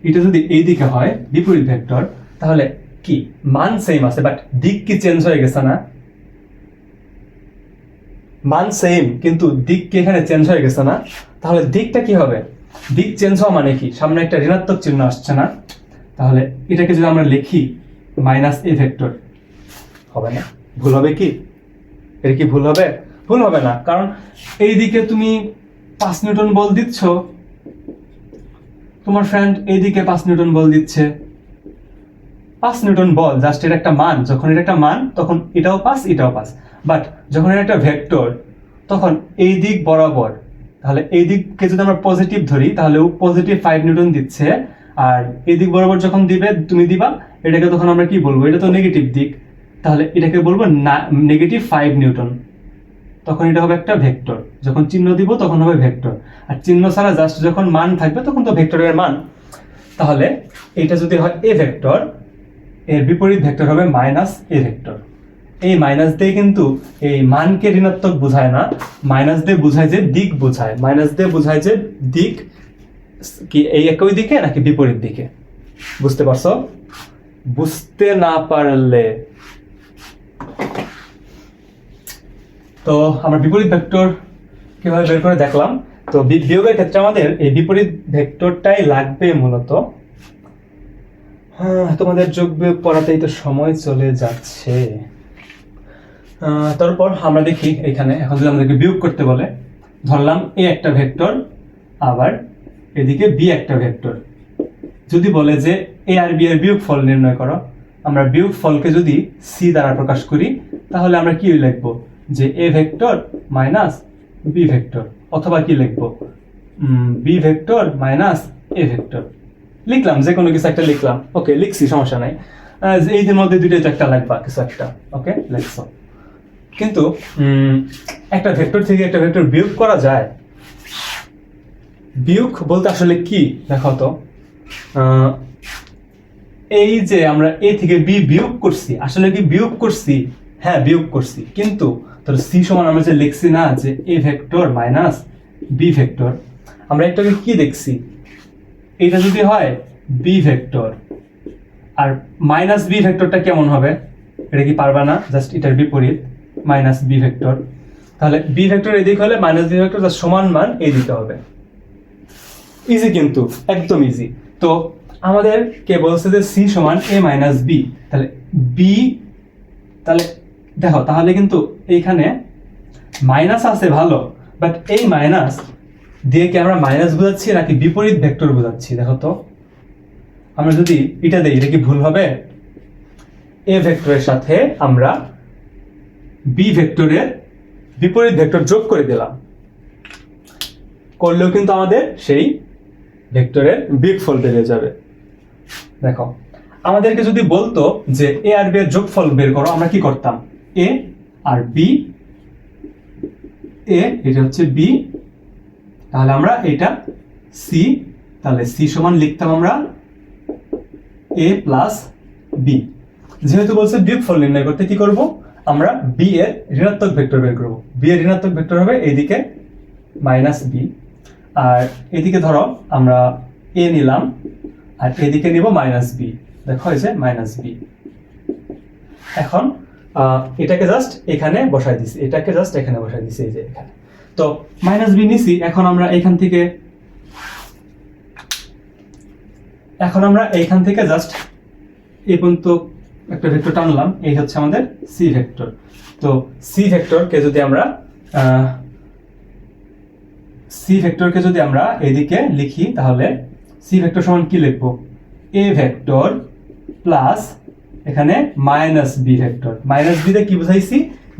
এটা যদি এই দিকে হয় বিপরীত ভেক্টর, তাহলে কি মান সেম আছে, বাট দিক কি চেঞ্জ হয়ে গেছে না? মান সেম, কিন্তু দিক কি এখানে চেঞ্জ হয়ে গেছে না? তাহলে দিকটা কি হবে? দিক চেঞ্জ হওয়া মানে কি? সামনে একটা ঋণাত্মক চিহ্ন আসছে না? তাহলে এটাকে যদি আমরা লিখি মাইনাস এ ভেক্টর, হবে না? ভুল হবে কি? এর কি ভুল হবে? ভুল হবে না, কারণ এই দিকে তুমি 5 নিউটন বল দিচ্ছ, তোমার ফ্রেন্ড এইদিকে 5 নিউটন বল দিচ্ছে। 5 নিউটন বল জাস্ট এর একটা মান, যখন এটা একটা মান তখন এটাও 5, এটাও 5, বাট যখন এটা একটা ভেক্টর তখন এই দিক বরাবর, তাহলে এই দিককে যদি আমরা পজিটিভ ধরি তাহলে ও পজিটিভ 5 নিউটন দিচ্ছে, আর এই দিক বরাবর যখন তুমি দিবা, এটাকে তখন আমরা কি বলবো? এটা তো নেগেটিভ দিক, তাহলে এটাকে বলবো নেগেটিভ 5 নিউটন। তখন এটা হবে একটা ভেক্টর, যখন চিহ্ন দিব তখন হবে ভেক্টর, আর চিহ্ন ছাড়া জাস্ট যখন মান থাকবে তখন তো ভেক্টরের মান। তাহলে এটা যদি হয় এ ভেক্টর, এর বিপরীত ভেক্টর হবে মাইনাস এ ভেক্টর। এই মাইনাস দিয়ে কিন্তু এই মানকে ঋণাত্মক বোঝায় না, মাইনাস দিয়ে বোঝায় যে দিক বোঝায়, মাইনাস দিয়ে বোঝায় যে দিক কি এই একই দিকে নাকি বিপরীত দিকে। বুঝতে পারছো? বুঝতে না পারলে তো আমরা বিপরীত ভেক্টর কিভাবে বের করে দেখলাম। তো বিয়োগের ক্ষেত্রে আমাদের এই বিপরীত ভেক্টরটাই লাগবে মূলত। তোমাদের যোগ বিয়োগ পড়াতেই তো সময় চলে যাচ্ছে। তারপর আমরা দেখি এখানে এখন যদি আমাদেরকে বিয়োগ করতে বলে, ধরলাম এ একটা ভেক্টর, আবার এদিকে বি একটা ভেক্টর। যদি বলে যে এ আর বি এর বিয়োগফল নির্ণয় করো, আমরা বিয়োগফলকে যদি সি দ্বারা প্রকাশ করি তাহলে আমরা কি লিখবো, যে A vector minus B vector, অথবা কি লিখবো, B vector minus A vector. লিখলাম, যে কোনো কিছু একটা লিখলাম, ওকে লিখছি, সমস্যা নাই। এইদের মধ্যে দুইটাই তো একটা লাগবা, কিছু একটা, ওকে লিখছো। কিন্তু একটা ভেক্টর থেকে একটা ভেক্টর বিয়োগ করা যায়? বিয়োগ বলতে আসলে কি দেখো তো, এই যে আমরা এ থেকে বি বিয়োগ করছি, আসলে কি বিয়োগ করছি? হ্যাঁ বিয়োগ করছি, কিন্তু তোর সি সমান আমরা যে লিখছি না, যে A vector minus B vector, আমরা একটাকে কি দেখছি, এটা যদি হয় বি ভেক্টর, আর মাইনাস বি ভেক্টরটা কেমন হবে, এটা কি পারবা না? জাস্ট এটার বিপরীত, মাইনাস বি ভেক্টর। তাহলে বি ভেক্টর এদিক হলে মাইনাস বি ভেক্টর জাস্ট সমান মান এই দিতে হবে। ইজি, কিন্তু একদম ইজি। তো আমাদের কে বলছে যে সি সমান এ মাইনাস বি, তাহলে বি, তাহলে দেখো তাহলে কিন্তু এইখানে মাইনাস আছে ভালো, বাট এই মাইনাস দিয়ে কি আমরা মাইনাস বোঝাচ্ছি নাকি বিপরীত ভেক্টর বোঝাচ্ছি? দেখো তো, আমরা যদি এটা দেই, এটা কি ভুল হবে? এ ভেক্টরের সাথে আমরা বি ভেক্টরের বিপরীত ভেক্টর যোগ করে দিলাম, করলেও কিন্তু আমাদের সেই ভেক্টরের বিয়োগফল বেরিয়ে যাবে। দেখো, আমাদেরকে যদি বলতো যে এ আর বি এর যোগফল বের করো, আমরা কি করতাম? এ আর বি, এ এটা হচ্ছে বি, তাহলে আমরা এটা সি, তাহলে সি সমান লিখতাম আমরা এ প্লাস বি। যেহেতু বলছে বিয়োগফল নির্ণয় করতে, কি করব আমরা? বি এর ঋণাত্মক ভেক্টর বের করব। বি এর ঋণাত্মক ভেক্টর হবে এইদিকে মাইনাস বি, আর এদিকে ধরো আমরা এ নিলাম, আর এদিকে নিব মাইনাস বি। দেখো এই যে মাইনাস বি। এখন এটাকে জাস্ট এখানে বসাই দিছি, এটাকে জাস্ট এখানে বসাই দিছি, এই যে এখানে। তো মাইনাস বি নিছি, এখন আমরা এইখান থেকে জাস্ট এই পর্যন্ত একটা ভেক্টর টানলাম, এই হচ্ছে আমাদের সি ভেক্টর। তো সি ভেক্টরকে যদি আমরা এদিকে লিখি, তাহলে সি ভেক্টর সমান কি লিখবো? এ ভেক্টর প্লাস এখানে minus B vector. Minus B তে কি বুঝাইছি?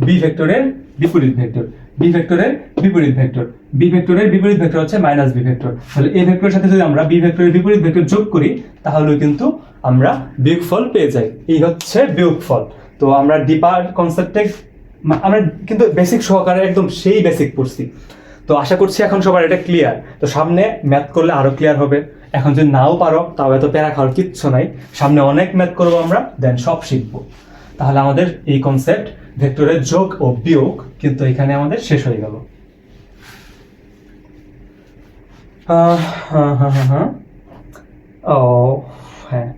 বি ভেক্টরের বিপরীত ভেক্টর। বি ভেক্টরের বিপরীত ভেক্টর, বি ভেক্টরের বিপরীত ভেক্টর হচ্ছে মাইনাস বি ভেক্টর। তাহলে এ ভেক্টরের সাথে যদি আমরা বি ভেক্টরের বিপরীত ভেক্টর যোগ করি, তাহলে কিন্তু আমরা বিয়োগফল পেয়ে যাই। এই হচ্ছে বিয়োগফল। তো আমরা ডিপার কনসেপ্টে আমরা কিন্তু বেসিক সহকারে একদম সেই বেসিক পড়ছি। তো আশা করছি এখন সবার এটা ক্লিয়ার। তো সামনে ম্যাথ করলে আরো ক্লিয়ার হবে। এখন যদি নাও পারো তাও এত প্যারা খাওয়ার কিচ্ছু নাই, সামনে অনেক ম্যাথ করবো আমরা, দেন সব শিখবো। তাহলে আমাদের এই কনসেপ্ট ভেক্টরের যোগ ও বিয়োগ কিন্তু এখানে আমাদের শেষ হয়ে গেল। ও হ্যাঁ,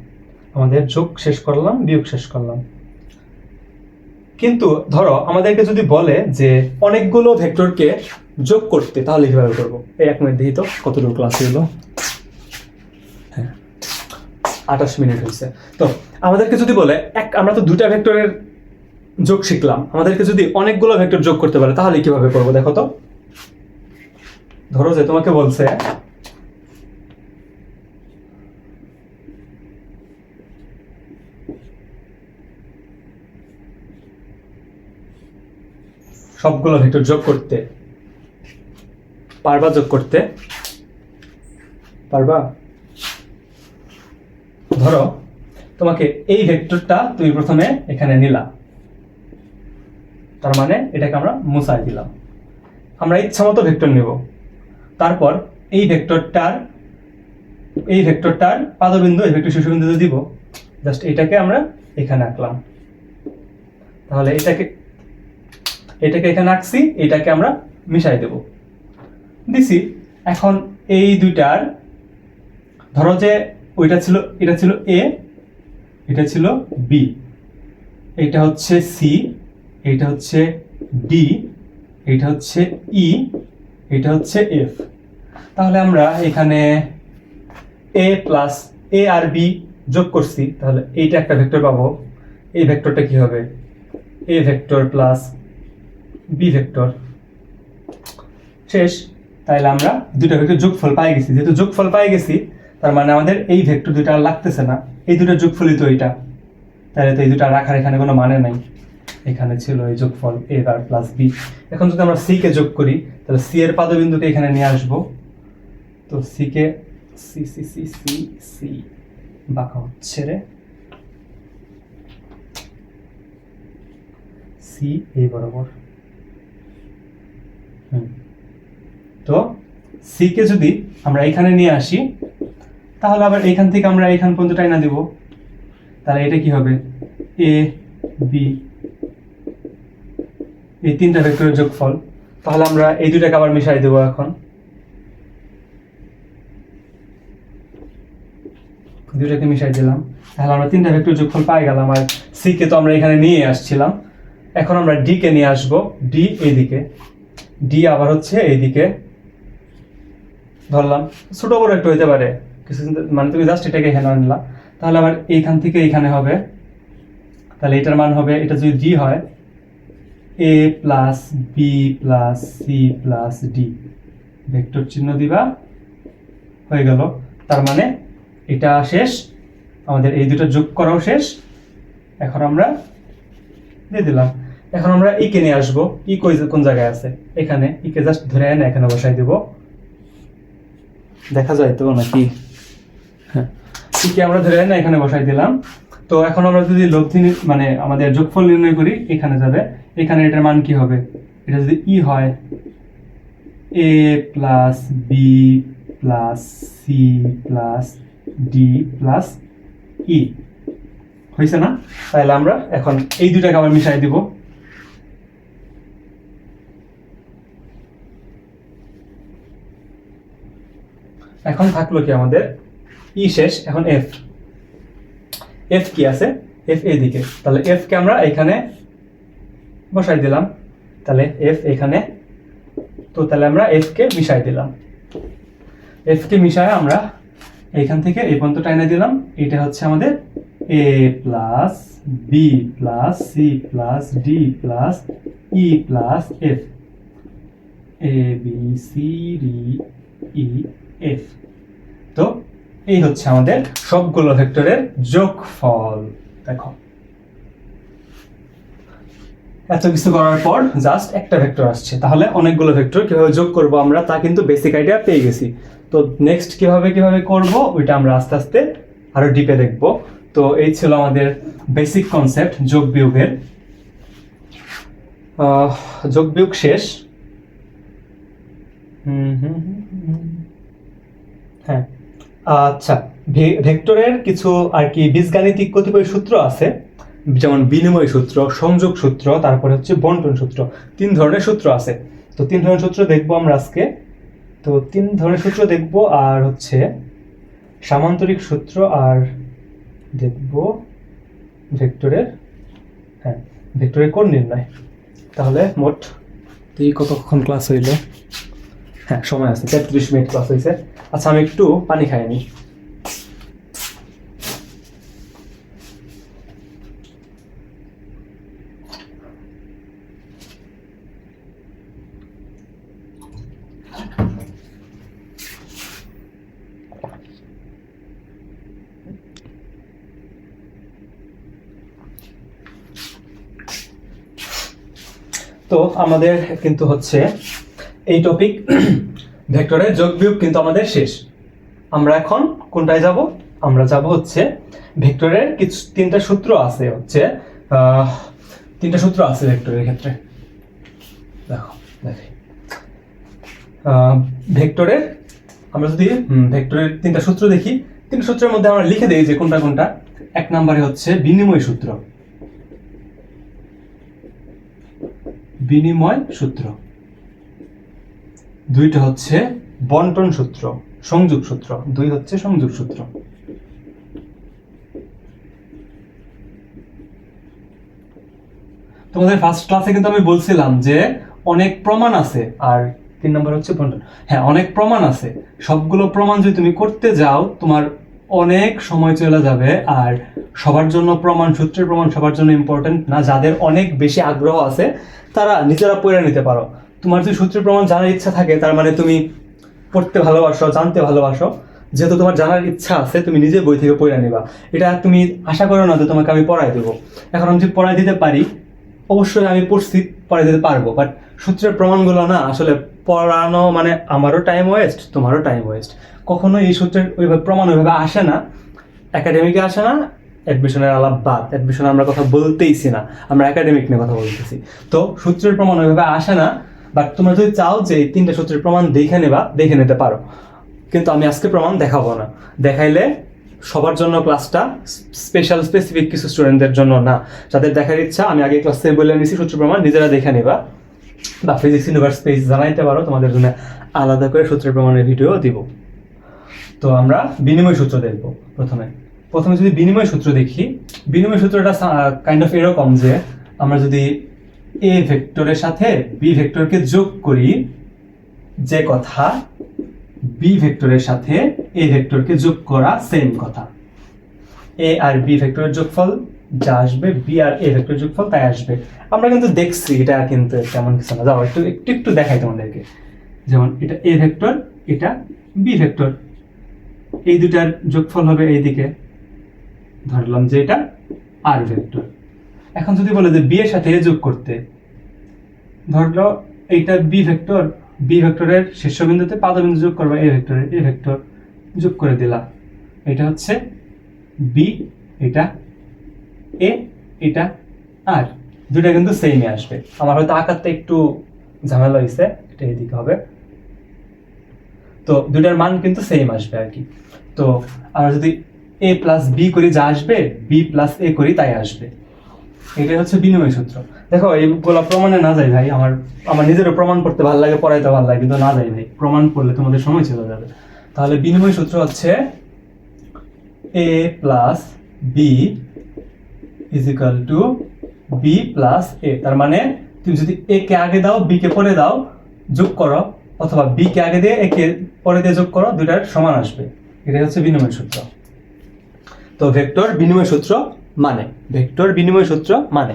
আমাদের যোগ শেষ করলাম, বিয়োগ শেষ করলাম। কিন্তু ধরো আমাদেরকে যদি বলে যে অনেকগুলো ভেক্টরকে যোগ করতে, তাহলে কিভাবে করবো? এই 1 মিনিট দেখি তো কতটুকু ক্লাস হলো। হ্যাঁ, 28 মিনিট হয়েছে। তো আমাদেরকে যদি বলে আমরা তো 2টা ভেক্টরের যোগ শিখলাম, আমাদেরকে যদি অনেকগুলো ভেক্টর যোগ করতে বলে, তাহলে কিভাবে করবো? দেখো তো, ধরো যে তোমাকে বলছে সবগুলো ভেক্টর যোগ করতে, পারবা? যোগ করতে পারবা? ধরো তোমাকে এই ভেক্টরটা তুমি প্রথমে এখানে নিলা, তার মানে এটাকে আমরা মুছাই দিলাম। আমরা ইচ্ছা মতো ভেক্টর নেব। তারপর এই ভেক্টরটার পাদবিন্দু, এই ভেক্টর শীর্ষবিন্দু দিব, জাস্ট এটাকে আমরা এখানে আঁকলাম। তাহলে এটাকে এখানে আঁকছি, এটাকে আমরা মিশাই দেব, দিছি। এখন এই দুইটার ধরো যে এটা ছিল এ, এটা ছিল বি, এটা হচ্ছে সি, এটা হচ্ছে ডি, এটা হচ্ছে ই, এটা হচ্ছে এফ। তাহলে আমরা এখানে এ প্লাস এ আর বি যোগ করছি, তাহলে এইটা একটা ভেক্টর পাবো। এই ভেক্টরটা কি হবে? A vector plus B vector. শেষ। তাহলে আমরা দুটো ভেক্টর যোগফল পাই গেছি। যেহেতু যোগফল পাই গেছি, তার মানে আমাদের এই ভেক্টর দুইটা আর লাগতেছে না, এই দুটো যোগফলই তো এটা। তাহলে তো এই দুটো রাখার এখানে কোনো মানে নাই, এখানে ছিল এই যোগফল এ বার প্লাস বি। এখন যদি আমরা সি কে যোগ করি, তাহলে সি এর পাদবিন্দুকে এখানে নিয়ে আসবো। তো সি কে C C C C C বাঁকা হচ্ছে রে, সি এই বরাবর। তো সি কে যদি আমরা এখানে নিয়ে আসি, তাহলে আবার এখান থেকে আমরা এখান পর্যন্ত টাইনা দিব। তাহলে এটা কি হবে, এ বি, এই তিনটা ভেক্টরের যোগফল। তাহলে আমরা এই দুটাকে আবার মিশাই দেবো। এখন দুটাকে মিশাই দিলাম, তাহলে আমরা তিনটা ভেক্টর যোগফল পাই গেলাম। আর সি কে তো আমরা এখানে নিয়ে আসছিলাম, এখন আমরা ডি কে নিয়ে আসবো। ডি এইদিকে, ডি আবার হচ্ছে এইদিকে ধরলাম। ছোট বড় একটু হইতে পারে কিছু, মানে তুমি জাস্ট এটাকে এখানে আনলা, তাহলে আবার এইখান থেকে এইখানে হবে। তাহলে এটার মান হবে, এটা যদি ডি হয়, A plus B plus C plus D, vector চিহ্ন দিবা, হয়ে গেল। তার মানে এটা শেষ, আমাদের এই দুটো যোগ করাও শেষ। এখন আমরা দিয়ে দিলাম। এখন আমরা ই কে নিয়ে আসবো। ই কোন জায়গায় আছে, এখানে। ই কে জাস্ট ধরে এনে এখানে বসাই দেব, দেখা যায় তো নাকি? হ্যাঁ, ই কে আমরা ধরে এনে এখানে বসাই দিলাম। তো এখন আমরা যদি লব্ধি মানে আমাদের যোগফল নির্ণয় করি, এখানে যাবে। এখানে এটার মান কি হবে, এটা যদি ই হয়, A plus B plus C plus D plus E হয়েছে না? তাহলে আমরা এখন এই দুটাকে আবার মিশাই দিব। এখন থাকলো কি আমাদের, ই শেষ, এখন এফ। এফ কি আছে, এফ এদিকে। তাহলে এফ কে আমরা এখানে বসাই দিলাম। তাহলে এফ এখানে, তো তাহলে আমরা এফ কে মিশাই দিলাম। এফ কে মিশায় আমরা এইখান থেকে এই পর্যন্ত টাইনা দিলাম। এটা হচ্ছে আমাদের A plus B plus C plus D plus E plus F, A B C D E F. তো এই হচ্ছে আমাদের সবগুলো ভেক্টরের যোগফল। দেখো, এত কিছু করার পর জাস্ট একটা ভেক্টর আসছে। তাহলে অনেকগুলো ভেক্টর কিভাবে যোগ করব আমরা, তা কিন্তু বেসিক আইডিয়া পেয়ে গেছি। তো নেক্সট কিভাবে করব, ওইটা আমরা আস্তে আস্তে আরো ডিপে দেখব। তো এই ছিল আমাদের বেসিক কনসেপ্ট যোগ বিয়োগের। যোগ বিয়োগ শেষ। হ্যাঁ, আচ্ছা, ভেক্টরের কিছু আর কি বীজগাণিতিক কতিপয় সূত্র আছে, যেমন বিনিময় সূত্র, সংযোগ সূত্র, তারপরে হচ্ছে বন্টন সূত্র। 3 ধরনের সূত্র আছে। তো 3 ধরনের সূত্র দেখবো আমরা আজকে। তো 3 ধরনের সূত্র দেখবো, আর হচ্ছে সামান্তরিক সূত্র, আর দেখবো ভেক্টরের, হ্যাঁ, ভেক্টরের কোণ নির্ণয়। তাহলে মোট কতক্ষণ ক্লাস হইল? হ্যাঁ, সময় আছে, 33 মিনিট ক্লাস হয়েছে। আচ্ছা, আমি একটু পানি খাই নি। তো আমাদের কিন্তু হচ্ছে এই টপিক ভেক্টরের যোগ বিয়োগ কিন্তু আমাদের শেষ। আমরা এখন কোনটায় যাব? আমরা যাব হচ্ছে ভেক্টরের কিছু 3টা সূত্র আছে, হচ্ছে 3টা সূত্র আছে ভেক্টরের ক্ষেত্রে। দেখো ভেক্টরের আমরা যদি ভেক্টরের 3টা সূত্র দেখি, 3টা সূত্রের মধ্যে আমরা লিখে দেই যে কোনটা কোনটা। 1 নম্বরে হচ্ছে বিনিময় সূত্র, বিনিময় সূত্র। 2টা হচ্ছে বন্টন সূত্র, সংযোগ সূত্র। 2 হচ্ছে সংযোগ সূত্র। তোমাদের ফার্স্ট ক্লাসে কিন্তু আমি বলছিলাম যে অনেক প্রমাণ আছে, আর 3 নম্বর হচ্ছে বন্টন। হ্যাঁ, অনেক প্রমাণ আছে। সবগুলো প্রমাণ যদি তুমি করতে যাও, তোমার অনেক সময় চলে যাবে। আর সবার জন্য সূত্রের প্রমাণ সবার জন্য ইম্পর্টেন্ট না। যাদের অনেক বেশি আগ্রহ আছে তারা নিজেরা পড়ে নিতে পারো। তোমার যদি সূত্রের প্রমাণ জানার ইচ্ছা থাকে, তার মানে তুমি পড়তে ভালোবাসো, জানতে ভালোবাসো। যেহেতু তোমার জানার ইচ্ছা আছে, তুমি নিজে বই থেকে পড়ে নিবা। এটা তুমি আশা করো না যে তোমাকে আমি পড়াই দেবো। এখন আমি যদি পড়াই দিতে পারি, অবশ্যই আমি পড়ছি, পড়াই দিতে পারবো, বাট সূত্রের প্রমাণগুলো না আসলে পড়ানো মানে আমারও টাইম ওয়েস্ট, তোমারও টাইম ওয়েস্ট। কখনো এই সূত্রের ওইভাবে প্রমাণ ওইভাবে আসে না, একাডেমিকে আসে না। অ্যাডমিশনের আলাপ বাদ, অ্যাডমিশনে আমরা কথা বলতেইছি না, আমরা একাডেমিক নিয়ে কথা বলতেছি। তো সূত্রের প্রমাণ ওইভাবে আসে না, বাট তোমরা যদি চাও যে এই 3টা সূত্রের প্রমাণ দেখে নেবা, দেখে নিতে পারো। কিন্তু আমি আজকে প্রমাণ দেখাবো না। দেখাইলে সবার জন্য ক্লাসটা, স্পেসিফিক কিছু স্টুডেন্টদের জন্য না। যাদের দেখার ইচ্ছা, আমি আগে ক্লাসে বলে নিছি সূত্র প্রমাণ নিজেরা দেখে নেবা, বা ফিজিক্স ইউনিভার্স পেজ জানাইতে পারো, তোমাদের জন্য আলাদা করে সূত্রের প্রমাণের ভিডিও দিব। তো আমরা বিনিময় সূত্র দেখব। প্রথমে যদি বিনিময় সূত্র দেখি, বিনিময় সূত্রটা কাইন্ড অফ এরকম যে আমরা যদি এ ভেক্টরের সাথে বি ভেক্টরকে যোগ করি, যে কথা বি ভেক্টরের সাথে এ ভেক্টরকে যোগ করা সেম কথা। এ আর বি ভেক্টরের যোগফল যা আসবে, বি আর এ ভেক্টরের যোগফল তাই আসবে। আমরা কিন্তু দেখছি, এটা কিন্তু তেমন কিছু না। যাও একটু দেখাই তোমাদেরকে। যেমন এটা এ ভেক্টর, এটা বি ভেক্টর, এই দুটার যোগফল হবে এইদিকে, ধরলাম যে এটা আর ভেক্টর। এখন যদি বলে যে বি এর সাথে এ যোগ করতে, ধরলো এইটা বি ভেক্টর, বি ভেক্টরের শীর্ষবিন্দুতে পাদবিন্দু যোগ করবে এ ভেক্টরের, এ ভেক্টর যোগ করে দিলাম। এটা হচ্ছে বি, এটা এ, এটা আর, দুটা কিন্তু সেমই আসবে। আমার হয়তো আকারটা একটু ঝামেলা হয়েছে, এটা এদিকে হবে। তো দুটার মান কিন্তু সেম আসবে আর কি। তো আমরা যদি এ প্লাস বি করি, যা আসবে বি প্লাস এ করি তাই আসবে। এটাই হচ্ছে বিনিময় সূত্র। দেখো এইগুলো প্রমাণে না যাই ভাই, আমার নিজেরও প্রমাণ করতে ভালো লাগে, পড়াইতে ভালো লাগে, কিন্তু না যাই ভাই, প্রমাণ করলে তোমাদের সময় চলে যাবে। তাহলে বিনিময় সূত্র হচ্ছে A plus B is equal to B plus A. তার মানে তুমি যদি এ কে আগে দাও, বি কে পরে দাও, যোগ করো, অথবা বি কে আগে দিয়ে এ কে পরে দিয়ে যোগ করো, দুটার সমান আসবে। এটাই হচ্ছে বিনিময় সূত্র। তো ভেক্টর বিনিময় সূত্র মানে, ভেক্টর বিনিময় সূত্র মানে।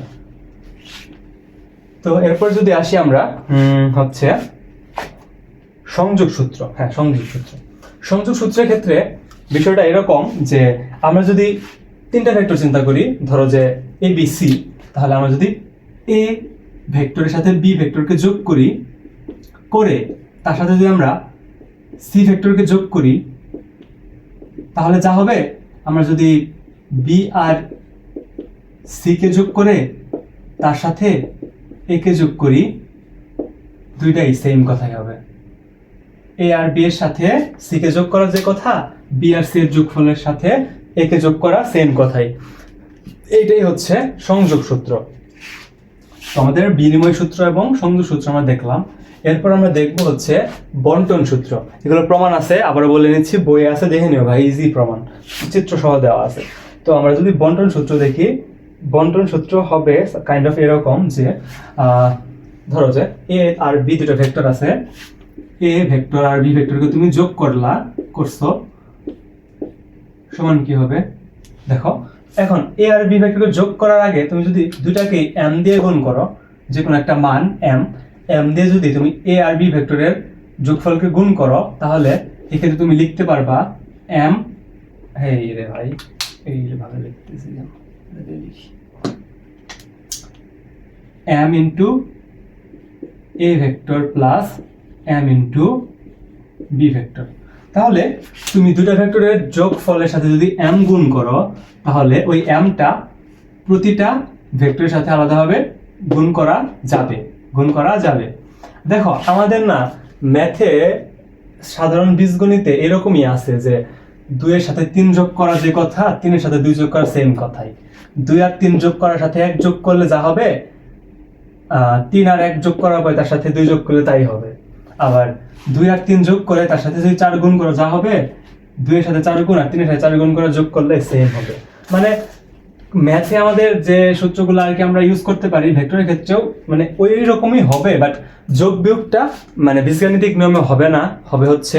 তো এরপর যদি আসি আমরা হচ্ছে সংযোগ সূত্র। হ্যাঁ, সংযোগ সূত্র। সংযোগ সূত্রের ক্ষেত্রে বিষয়টা এরকম যে আমরা যদি 3টা ভেক্টর চিন্তা করি, ধরো যে এ বি সি, তাহলে আমরা যদি এ ভেক্টরের সাথে বি ভেক্টরকে যোগ করি, করে তার সাথে যদি আমরা সি ভেক্টরকে যোগ করি, তাহলে যা হবে, আমরা যদি বি আর সি কে যোগ করে তার সাথে এ কে যোগ করি, দুইটাই সেম কথাই হবে। এ আর বি এর সাথে সি কে যোগ করা যে কথা, বি আর সি এর যোগফলের সাথে এ কে যোগ করা সেম কথাই। এইটাই হচ্ছে সংযোগ সূত্র। আমাদের বিনিময় সূত্র এবং সংযোগ সূত্র আমরা দেখলাম। এরপর আমরা দেখবো হচ্ছে বন্টন সূত্র। এগুলো প্রমাণ আছে, আবার বলে নিচ্ছি, বইয়ে আছে, দেখে নিও ভাই, ইজি প্রমাণ, চিত্র সহ দেওয়া আছে। তো আমরা যদি বন্টন সূত্র দেখি, বন্টন সূত্র হবে কাইন্ড অফ এরকম যে ধরো যে এ আর বি দুটো ভেক্টর আছে, এ ভেক্টর আর বি ভেক্টরকে তুমি যোগ করছো, সমান কি হবে দেখো। এখন এ আর বি ভেক্টরকে যোগ করার আগে তুমি যদি দুটাকে এম দিয়ে গুণ করো, যে কোনো একটা মান এম দিয়ে যদি তুমি এ আর বি ভেক্টরের যোগফলকে গুণ করো, তাহলে এক্ষেত্রে তুমি লিখতে পারবা এম, এই রে ভাই, এই ভাবে লিখতেছি, M into A vector plus M into B vector. তাহলে তুমি দুটা ভেক্টরের যোগফলের সাথে যদি এম গুণ করো, তাহলে ওই এমটা প্রতিটা ভেক্টরের সাথে আলাদাভাবে গুণ করা যাবে। দেখো আমাদের না ম্যাথে, সাধারণ বীজগণিতে এরকমই আছে যে 2 এর সাথে 3 যোগ করা যে কথা, 3 এর সাথে 2 যোগ করা সেম কথাই। 2 আর 3 যোগ করার সাথে 1 যোগ করলে যা হবে, 3 আর 1 যোগ করা হবে তার সাথে 2 যোগ করলে তাই হবে। আবার 2 আর 3 যোগ করে তার সাথে যদি 4 গুণ করো, যা হবে 2 এর সাথে 4 গুণ আর 3 এর সাথে 4 গুণ করে যোগ করলে সেম হবে। মানে ম্যাথে আমাদের যে সূত্রগুলো আর কি আমরা ইউজ করতে পারি, ভেক্টরের ক্ষেত্রেও মানে ওই রকমই হবে, বাট যোগ বিয়োগটা মানে বীজগাণিতিক নিয়মে হবে না, হবে হচ্ছে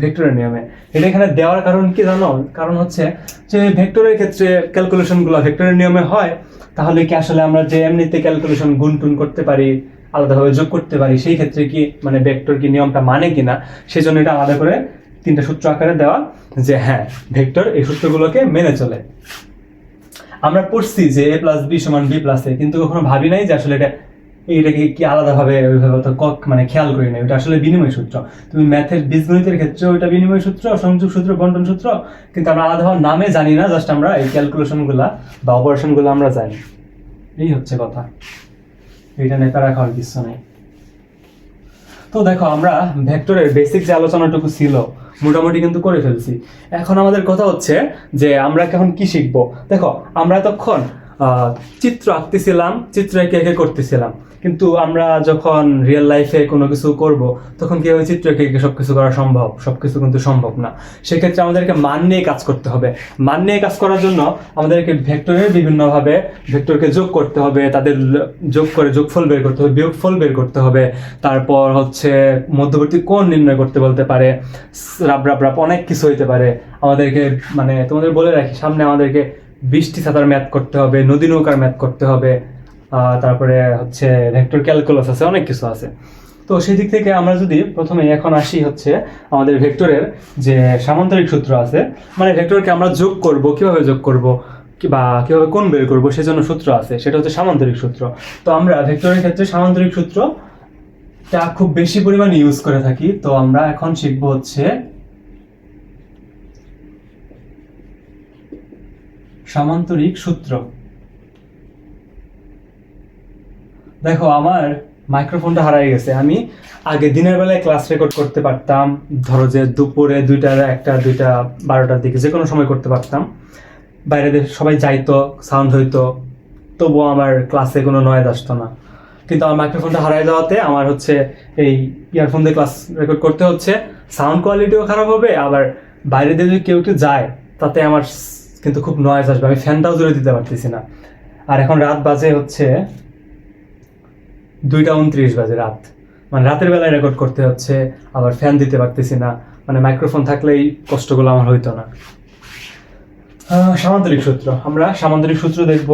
ভেক্টরের নিয়মে। এটা এখানে দেওয়ার কারণ কি জানো? কারণ হচ্ছে যে ভেক্টরের ক্ষেত্রে ক্যালকুলেশনগুলো ভেক্টরের নিয়মে হয়, তাহলে কি আসলে আমরা যে এমনিতে ক্যালকুলেশন গুণ টুন করতে পারি, আলাদাভাবে যোগ করতে পারি, সেই ক্ষেত্রে কি মানে ভেক্টর কি নিয়মটা মানে কিনা, সেই জন্য এটা আলাদা করে 3টা সূত্র আকারে দেওয়া, যে হ্যাঁ ভেক্টর এই সূত্রগুলোকে মেনে চলে। আমরা পড়ছি যে a + b = b + a, কিন্তু কখনো ভাবি নাই যে আসলে এইটাকে কি আলাদাভাবে ওইভাবে তো মানে খেয়াল করি না। ওটা আসলে বিনিময় সূত্র। তুমি ম্যাথের বীজগণিতের ক্ষেত্রে ওইটা বিনিময় সূত্র, সংযোগ সূত্র, বন্টন সূত্র, কিন্তু আমরা আলাদাভাবে নামে জানি না, জাস্ট আমরা এই ক্যালকুলেশনগুলা বা অপারেশনগুলো আমরা জানি। এই হচ্ছে কথা, এইটা নেতা রাখার কিছু নেই। তো দেখো আমরা ভেক্টরের বেসিক যে আলোচনাটুকু ছিল মোটামুটি কিন্তু করে ফেলছি। এখন আমাদের কথা হচ্ছে যে আমরা এখন কি শিখবো। দেখো আমরা এতক্ষণ চিত্র আঁকতেছিলাম, চিত্র এঁকে এঁকে করতেছিলাম, কিন্তু আমরা যখন রিয়েল লাইফে কোনো কিছু করব তখন কি হবে, চিত্র এঁকে এঁকে সবকিছু করা সম্ভব? সবকিছু কিন্তু সম্ভব না। সেক্ষেত্রে আমাদেরকে মান নিয়ে কাজ করতে হবে। মান নিয়ে কাজ করার জন্য আমাদেরকে ভেক্টরের বিভিন্নভাবে ভেক্টরকে যোগ করতে হবে, তাদের যোগ করে যোগফল বের করতে হবে, বিয়োগফল বের করতে হবে, তারপর হচ্ছে মধ্যবর্তী কোণ নির্ণয় করতে বলতে পারে, রাব অনেক কিছু হইতে পারে। আমাদেরকে মানে তোমাদের বলে রাখি, সামনে আমাদেরকে বৃষ্টি ছাতার ম্যাথ করতে হবে, নদী নৌকার ম্যাথ করতে হবে, তারপরে হচ্ছে ভেক্টর ক্যালকুলাস আছে, অনেক কিছু আছে। তো সেই দিক থেকে আমরা যদি প্রথমে এখন আসি হচ্ছে আমাদের ভেক্টরের যে সামান্তরিক সূত্র আছে, মানে ভেক্টরকে আমরা যোগ করব, কিভাবে যোগ করব বা কিভাবে কোণ বের করব, সেজন্য সূত্র আছে, সেটা হচ্ছে সামান্তরিক সূত্র। তো আমরা ভেক্টরের ক্ষেত্রে সামান্তরিক সূত্রটা খুব বেশি পরিমাণে ইউজ করে থাকি। তো আমরা এখন শিখবো হচ্ছে সামান্তরিক সূত্র। দেখো আমার মাইক্রোফোনটা হারিয়ে গেছে। আমি আগে দিনের বেলায় ক্লাস রেকর্ড করতে পারতাম, ধরো যে দুপুরে 2টা, 1টা, 2টা, 12টার দিকে যে কোনো সময় করতে পারতাম। বাইরে সবাই যাইতো, সাউন্ড হইতো, তবুও আমার ক্লাসে কোনো নয়েজ আসতো না। কিন্তু আমার মাইক্রোফোনটা হারিয়ে যাওয়াতে আমার হচ্ছে এই ইয়ারফোন দিয়ে ক্লাস রেকর্ড করতে হচ্ছে, সাউন্ড কোয়ালিটিও খারাপ হবে, আবার বাইরে দিয়ে যদি কেউ যায় তাতে আমার কিন্তু খুব নয়েজ আসবে, আমি ফ্যানটাও জোরে দিতে পারতেছি না। আর এখন রাত বাজে হচ্ছে 2টা 29 বাজে রাত, মানে রাতের বেলায় রেকর্ড করতে হচ্ছে, আবার ফ্যান দিতে পারতেছি না, মানে মাইক্রোফোন থাকলেই কষ্টগুলো আমার হইতো না। সামান্তরিক সূত্র, আমরা সামান্তরিক সূত্র দেখব।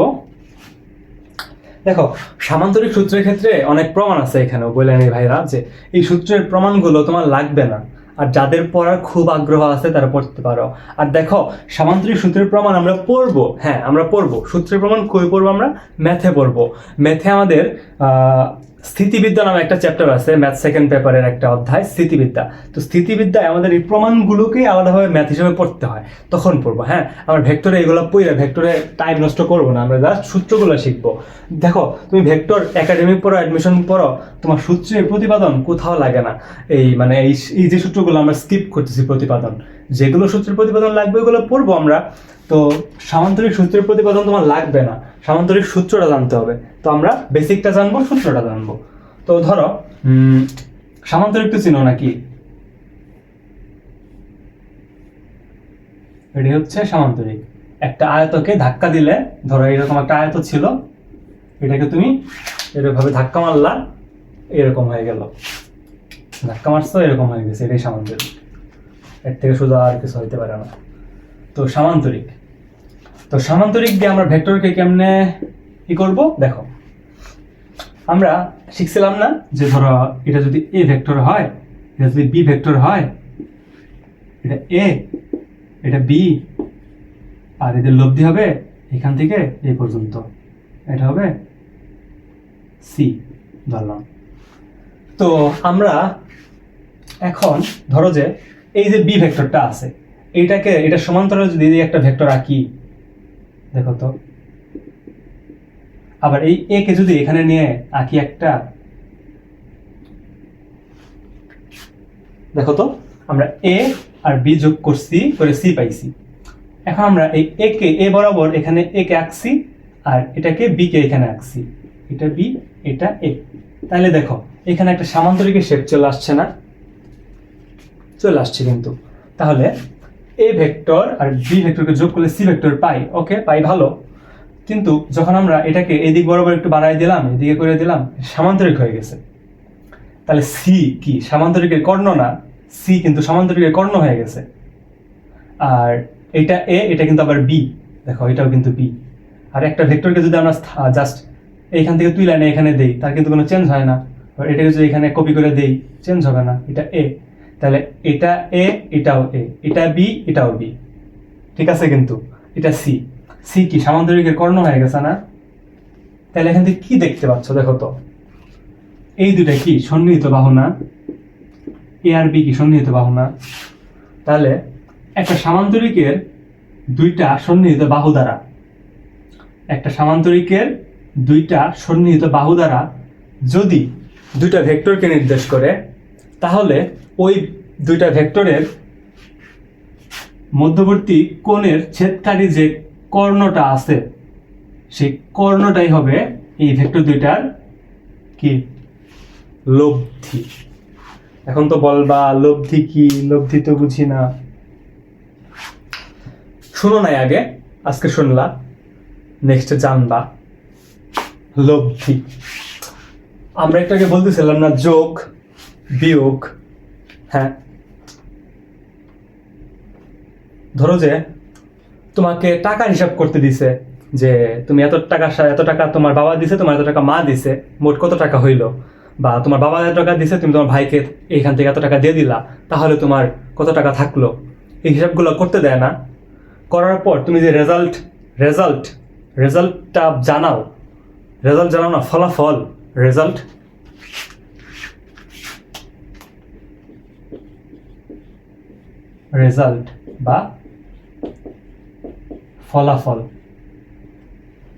দেখো সামান্তরিক সূত্রের ক্ষেত্রে অনেক প্রমাণ আছে, এখানেও বলে নেই ভাইরা যে এই সূত্রের প্রমাণগুলো তোমার লাগবে না, আর যাদের পড়ার খুব আগ্রহ আছে তারা পড়তে পারো। আর দেখো সামান্তরিক সূত্রের প্রমাণ আমরা পড়বো, হ্যাঁ আমরা পড়বো। সূত্রের প্রমাণ কই পড়বো? আমরা ম্যাথে পড়বো। ম্যাথে আমাদের স্থিতিবিদ্যা নামে একটা চ্যাপ্টার আছে, ম্যাথ সেকেন্ড পেপারের একটা অধ্যায় স্থিতিবিদ্যা। তো স্থিতিবিদ্যায় আমাদের এই প্রমাণগুলোকেই আলাদাভাবে ম্যাথ হিসেবে পড়তে হয়, তখন পড়বো। হ্যাঁ আমরা ভেক্টরে এগুলো পড়ে ভেক্টরে টাইম নষ্ট করবো না, আমরা জাস্ট সূত্রগুলো শিখবো। দেখো তুমি ভেক্টর একাডেমিক পড়ো, অ্যাডমিশন পড়ো, তোমার সূত্রের প্রতিপাদন কোথাও লাগে না। এই মানে এই যে সূত্রগুলো আমরা স্কিপ করতেছি প্রতিপাদন, যেগুলো সূত্রের প্রতিপাদন লাগবে ওগুলো পড়বো আমরা। তো সামান্তরিক সূত্রের প্রতিপাদন তোমার লাগবে না, সামান্তরিক সূত্রটা জানতে হবে। তো আমরা বেসিকটা জানবো, সূত্রটা জানবো। তো ধরো সামান্তরিক তো চিনো নাকি? এটি হচ্ছে সামান্তরিক। একটা আয়তকে ধাক্কা দিলে, ধরো এরকম একটা আয়ত ছিল, এটাকে তুমি এরকমভাবে ধাক্কা মারলা, এরকম হয়ে গেল, ধাক্কা মারছো এরকম হয়ে গেছে, এটাই সামান্তরিক। এর থেকে শুধু আর কিছু হইতে পারে না। তো সামান্তরিক, তো সামান্তরিক দিয়ে আমরা ভেক্টরকে কেমনে কি করব? দেখো আমরা শিখছিলাম না যে ধরো এটা যদি এ ভেক্টর হয়, এটা যদি বি ভেক্টর হয়, এটা এ, এটা বি, আর এদের লব্ধি হবে এখান থেকে এই পর্যন্ত, এটা হবে সি ধরলাম। তো আমরা এখন ধরো যে এই যে বি ভেক্টরটা আছে, এইটাকে এটা সমান্তরালে যদি একটা ভেক্টর আঁকি, দেখো তো, আবার এই এ কে যদি এখানে নিয়ে আঁকি একটা, দেখো তো আমরা এ আর বি যোগ করছি করে সি পাইছি। এখন আমরা এই এ কে এ বরাবর এখানে এ কে আঁকছি, আর এটাকে বি কে এখানে আঁকছি, এটা বি এটা এ। তাহলে দেখো এখানে একটা সামান্তরিকের শেপ চলে আসছে না? চলে আসছে কিন্তু। তাহলে এ ভেক্টর আর বি ভেক্টরকে যোগ করলে সি ভেক্টর পাই, ওকে পাই, ভালো। কিন্তু যখন আমরা এটাকে এদিক বরাবর একটু বাড়াই দিলাম, এদিকে করে দিলাম, সামান্তরিক হয়ে গেছে। তাহলে সি কি? সামান্তরিকের কর্ণ না? সি কিন্তু সমান্তরিকের কর্ণ হয়ে গেছে। আর এটা এ, এটা কিন্তু আবার বি, দেখো এটাও কিন্তু বি। আর একটা ভেক্টরকে যদি আমরা জাস্ট এইখান থেকে তুই লাইনে এখানে দেই, তার কিন্তু কোনো চেঞ্জ হয় না। আর এটাকে যদি এখানে কপি করে দেই, চেঞ্জ হবে না। এটা এ, তাহলে এটা এ, এটাও এ, এটা বি, এটাও বি, ঠিক আছে। কিন্তু এটা সি, সি কি সমান্তরিকের কর্ণ হয়ে গেছে না? তাহলে এখান থেকে কি দেখতে পাচ্ছ দেখো তো, এই দুটা কি সন্নিহিত বাহু না? এ আর বি কি সন্নিহিত বাহু না? তাহলে একটা সামান্তরিকের দুইটা সন্নিহিত বাহু দ্বারা, একটা সামান্তরিকের দুইটা সন্নিহিত বাহু দ্বারা যদি দুইটা ভেক্টরকে নির্দেশ করে, তাহলে ওই দুইটা ভেক্টরের মধ্যবর্তী কোণের ছেদকারী যে কর্ণটা আছে, সেই কর্ণটাই হবে এই ভেক্টর দুইটার কি? লব্ধি। এখন তো বলবা লব্ধি কি? লব্ধি তো বুঝি না। শুনো নাই আগে, আজকে শুনলা, নেক্সটে জানবা। লব্ধি আমরা একটাকে বলতেছিলাম না, যোগ বিয়োগ। হ্যাঁ, ধরো যে তোমাকে টাকার হিসাব করতে দিছে, যে তুমি এত টাকা তোমার বাবা দিছে, তোমার এত টাকা মা দিছে, মোট কত টাকা হইলো। বা তোমার বাবা এত টাকা দিছে, তুমি তোমার ভাইকে এইখান থেকে এত টাকা দিয়ে দিলা, তাহলে তোমার কত টাকা থাকলো। এই হিসাবগুলো করতে দেয় না। করার পর তুমি যে রেজাল্টটা জানাও, রেজাল্ট জানাও না, ফলাফল, রেজাল্ট বা ফলাফল।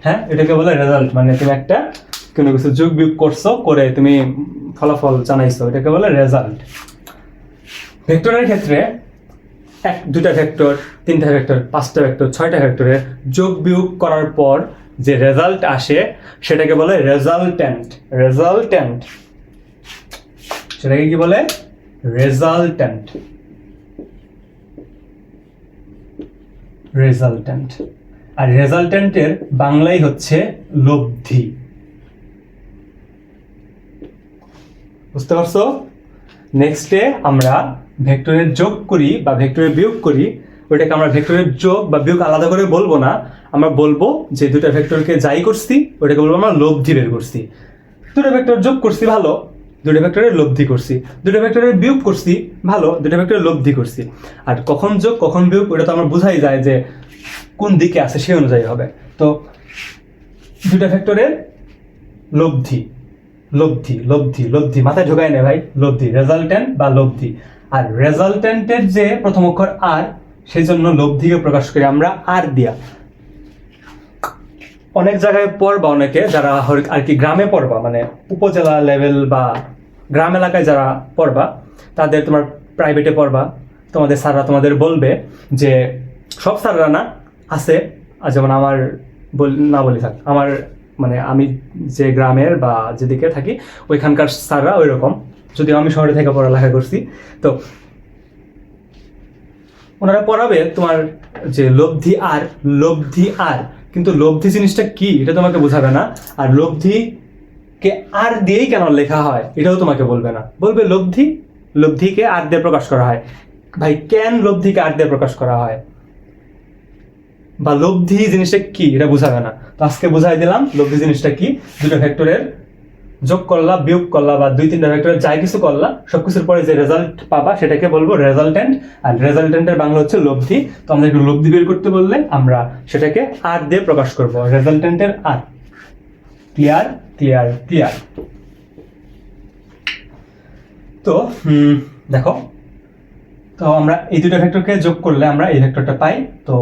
হ্যাঁ, এটাকে বলে রেজাল্ট। মানে তুমি একটা কোনো কিছু যোগ বিয়োগ করছো, করে তুমি ফলাফল জানাইছো, এটাকে বলে রেজাল্ট। ভেক্টরের ক্ষেত্রে দুইটা ভেক্টর, তিনটা ভেক্টর, পাঁচটা ভেক্টর, ছয়টা ভেক্টরের যোগ বিয়োগ করার পর যে রেজাল্ট আসে, সেটাকে বলে রেজাল্ট্যান্ট। সেটাকে কি বলে? রেজাল্ট্যান্ট। আর রেজাল্ট্যান্টের বাংলাই হচ্ছে লব্ধি। বুঝতে পারছো? নেক্সটে আমরা ভেক্টরের যোগ করি বা ভেক্টরের বিয়োগ করি, ওইটাকে আমরা ভেক্টরের যোগ বা বিয়োগ আলাদা করে বলবো না। আমরা বলবো যে দুটা ভেক্টরকে যাই করছি, ওইটাকে বলবো আমরা লব্ধি বের করছি। দুটা ভেক্টর যোগ করছি, ভালো, দুটা ভেক্টরের লব্ধি করছি। দুটা ভেক্টরের বিয়োগ করছি, ভালো, দুটা ভেক্টরের লব্ধি করছি। আর কখন যোগ কখন বিয়োগ, ওটা তো আমরা বোঝাই যায় যে কোন দিকে আছে সেই অনুযায়ী হবে। তো দুটা ভেক্টরের লব্ধি মাথায় ঢোকায় না ভাই, লব্ধি, রেজাল্ট্যান্ট বা লব্ধি। আর রেজাল্ট্যান্টের যে প্রথম অক্ষর আর, সেই জন্য লব্ধিকে প্রকাশ করি আমরা আর দিয়া। অনেক জায়গায় পড়বা, অনেকে যারা আর কি গ্রামে পড়বা, মানে উপজেলা লেভেল বা গ্রাম এলাকায় যারা পড়বা, তাদের তোমার প্রাইভেটে পড়বা, তোমাদের স্যাররা তোমাদের বলবে যে, সব স্যাররা না, আছে, যেমন আমার আমার মানে আমি যে গ্রামের বা যেদিকে থাকি ওইখানকার স্যাররা ওই রকম, যদিও আমি শহরে থেকে পড়ালেখা করছি, তো ওনারা পড়াবে তোমার যে লব্ধি আর, কিন্তু লব্ধি জিনিসটা কি এটা তোমাকে বোঝাবে না। আর লব্ধিকে আর দিয়েই কেন লেখা হয় এটাও তোমাকে বলবে না। বলবে লব্ধিকে আর দিয়ে প্রকাশ করা হয়। ভাই, কেন লব্ধিকে আর দিয়ে প্রকাশ করা হয় বা লব্ধি জিনিসটা কি এটা বোঝাবে না। তো আজকে বোঝাই দিলাম লব্ধি জিনিসটা কি। দুটো ভেক্টরের যোগ করলা, বিয়োগ করলা, বা দুই তিনটা ভেক্টরের যাই কিছু করলা, সবকিছুর পরে যে রেজাল্ট পাবা সেটাকে বলবো রেজাল্ট্যান্ট। আর রেজাল্ট্যান্টের বাংলা হচ্ছে লব্ধি। তো আমরা একটু লব্ধি বের করতে বললে আমরা সেটাকে আর দিয়ে প্রকাশ করব, রেজাল্ট্যান্টের আর। ক্লিয়ার। তো দেখো, তো আমরা এই দুটো ভেক্টরকে যোগ করলে আমরা এই ভেক্টরটা পাই, তো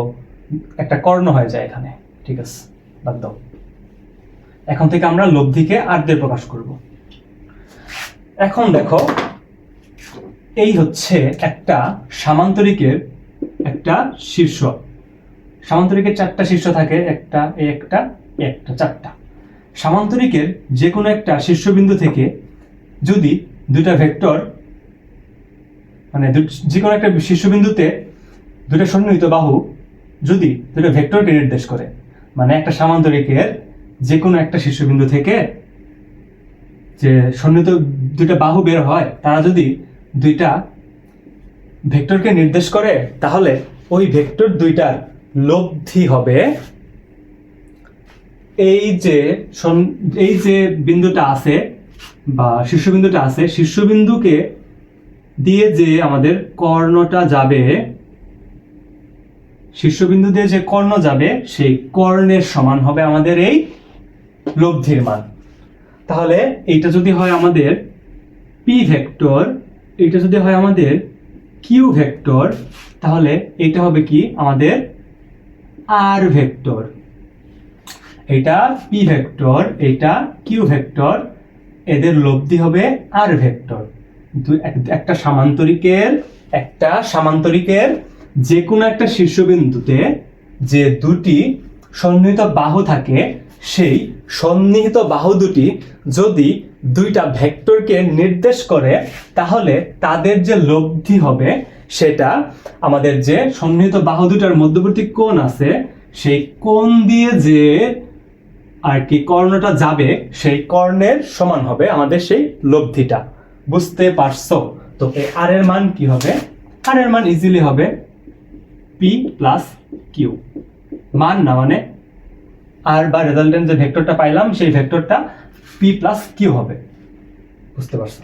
একটা কর্ণ হয়ে যায় এখানে, ঠিক আছে, বাদ দাও। এখন থেকে আমরা লব্ধিকে আর দিয়ে প্রকাশ করব। এখন দেখো, এই হচ্ছে একটা সামান্তরিকের একটা শীর্ষ। সামান্তরিকের চারটা শীর্ষ থাকে, একটা চারটা। সামান্তরিকের যে কোনো একটা শীর্ষবিন্দু থেকে যদি দুটা ভেক্টর, মানে যে কোনো একটা শীর্ষবিন্দুতে দুটা সন্নিহিত বাহু যদি দুটা ভেক্টরকে নির্দেশ করে, মানে একটা সামান্তরিকের যে কোনো একটা শীর্ষবিন্দু থেকে যে সন্নিহিত দুইটা বাহু বের হয়, তারা যদি দুইটা ভেক্টরকে নির্দেশ করে, তাহলে ওই ভেক্টর দুইটার লব্ধি হবে এই যে বিন্দুটা আছে বা শীর্ষবিন্দুটা আছে, শীর্ষবিন্দুকে দিয়ে যে আমাদের কর্ণটা যাবে, শীর্ষবিন্দু দিয়ে যে কর্ণ যাবে সেই কর্ণের সমান হবে আমাদের এই লব্ধির মান। তাহলে এইটা যদি হয় আমাদের পি ভেক্টর, এটা যদি হয় আমাদের কিউ ভেক্টর, তাহলে এটা হবে কি আমাদের আর ভেক্টর। এটা পি ভেক্টর, এটা কিউ ভেক্টর, এদের লব্ধি হবে আর ভেক্টর। একটা সামান্তরিকের যে কোনো একটা শীর্ষবিন্দুতে যে দুটি সন্নিহিত বাহু থাকে, সেই সন্নিহিত বাহু দুটি যদি দুইটা ভেক্টরকে নির্দেশ করে, তাহলে তাদের যে লব্ধি হবে সেটা আমাদের যে সন্নিহিত বাহু দুটার মধ্যবর্তী কোণ আছে, সেই কোণ দিয়ে যে আর কি কর্ণটা যাবে সেই কর্ণের সমান হবে আমাদের সেই লব্ধিটা। বুঝতে পারছো? তো এই আর এর মান কি হবে? আর এর মান ইজিলি হবে পি প্লাস কিউ। মান না মানে আর বা রেজাল্টেন্ট যে ভেক্টরটা পাইলাম সেই ভেক্টরটা পি প্লাস কিউ হবে। বুঝতে পারছো?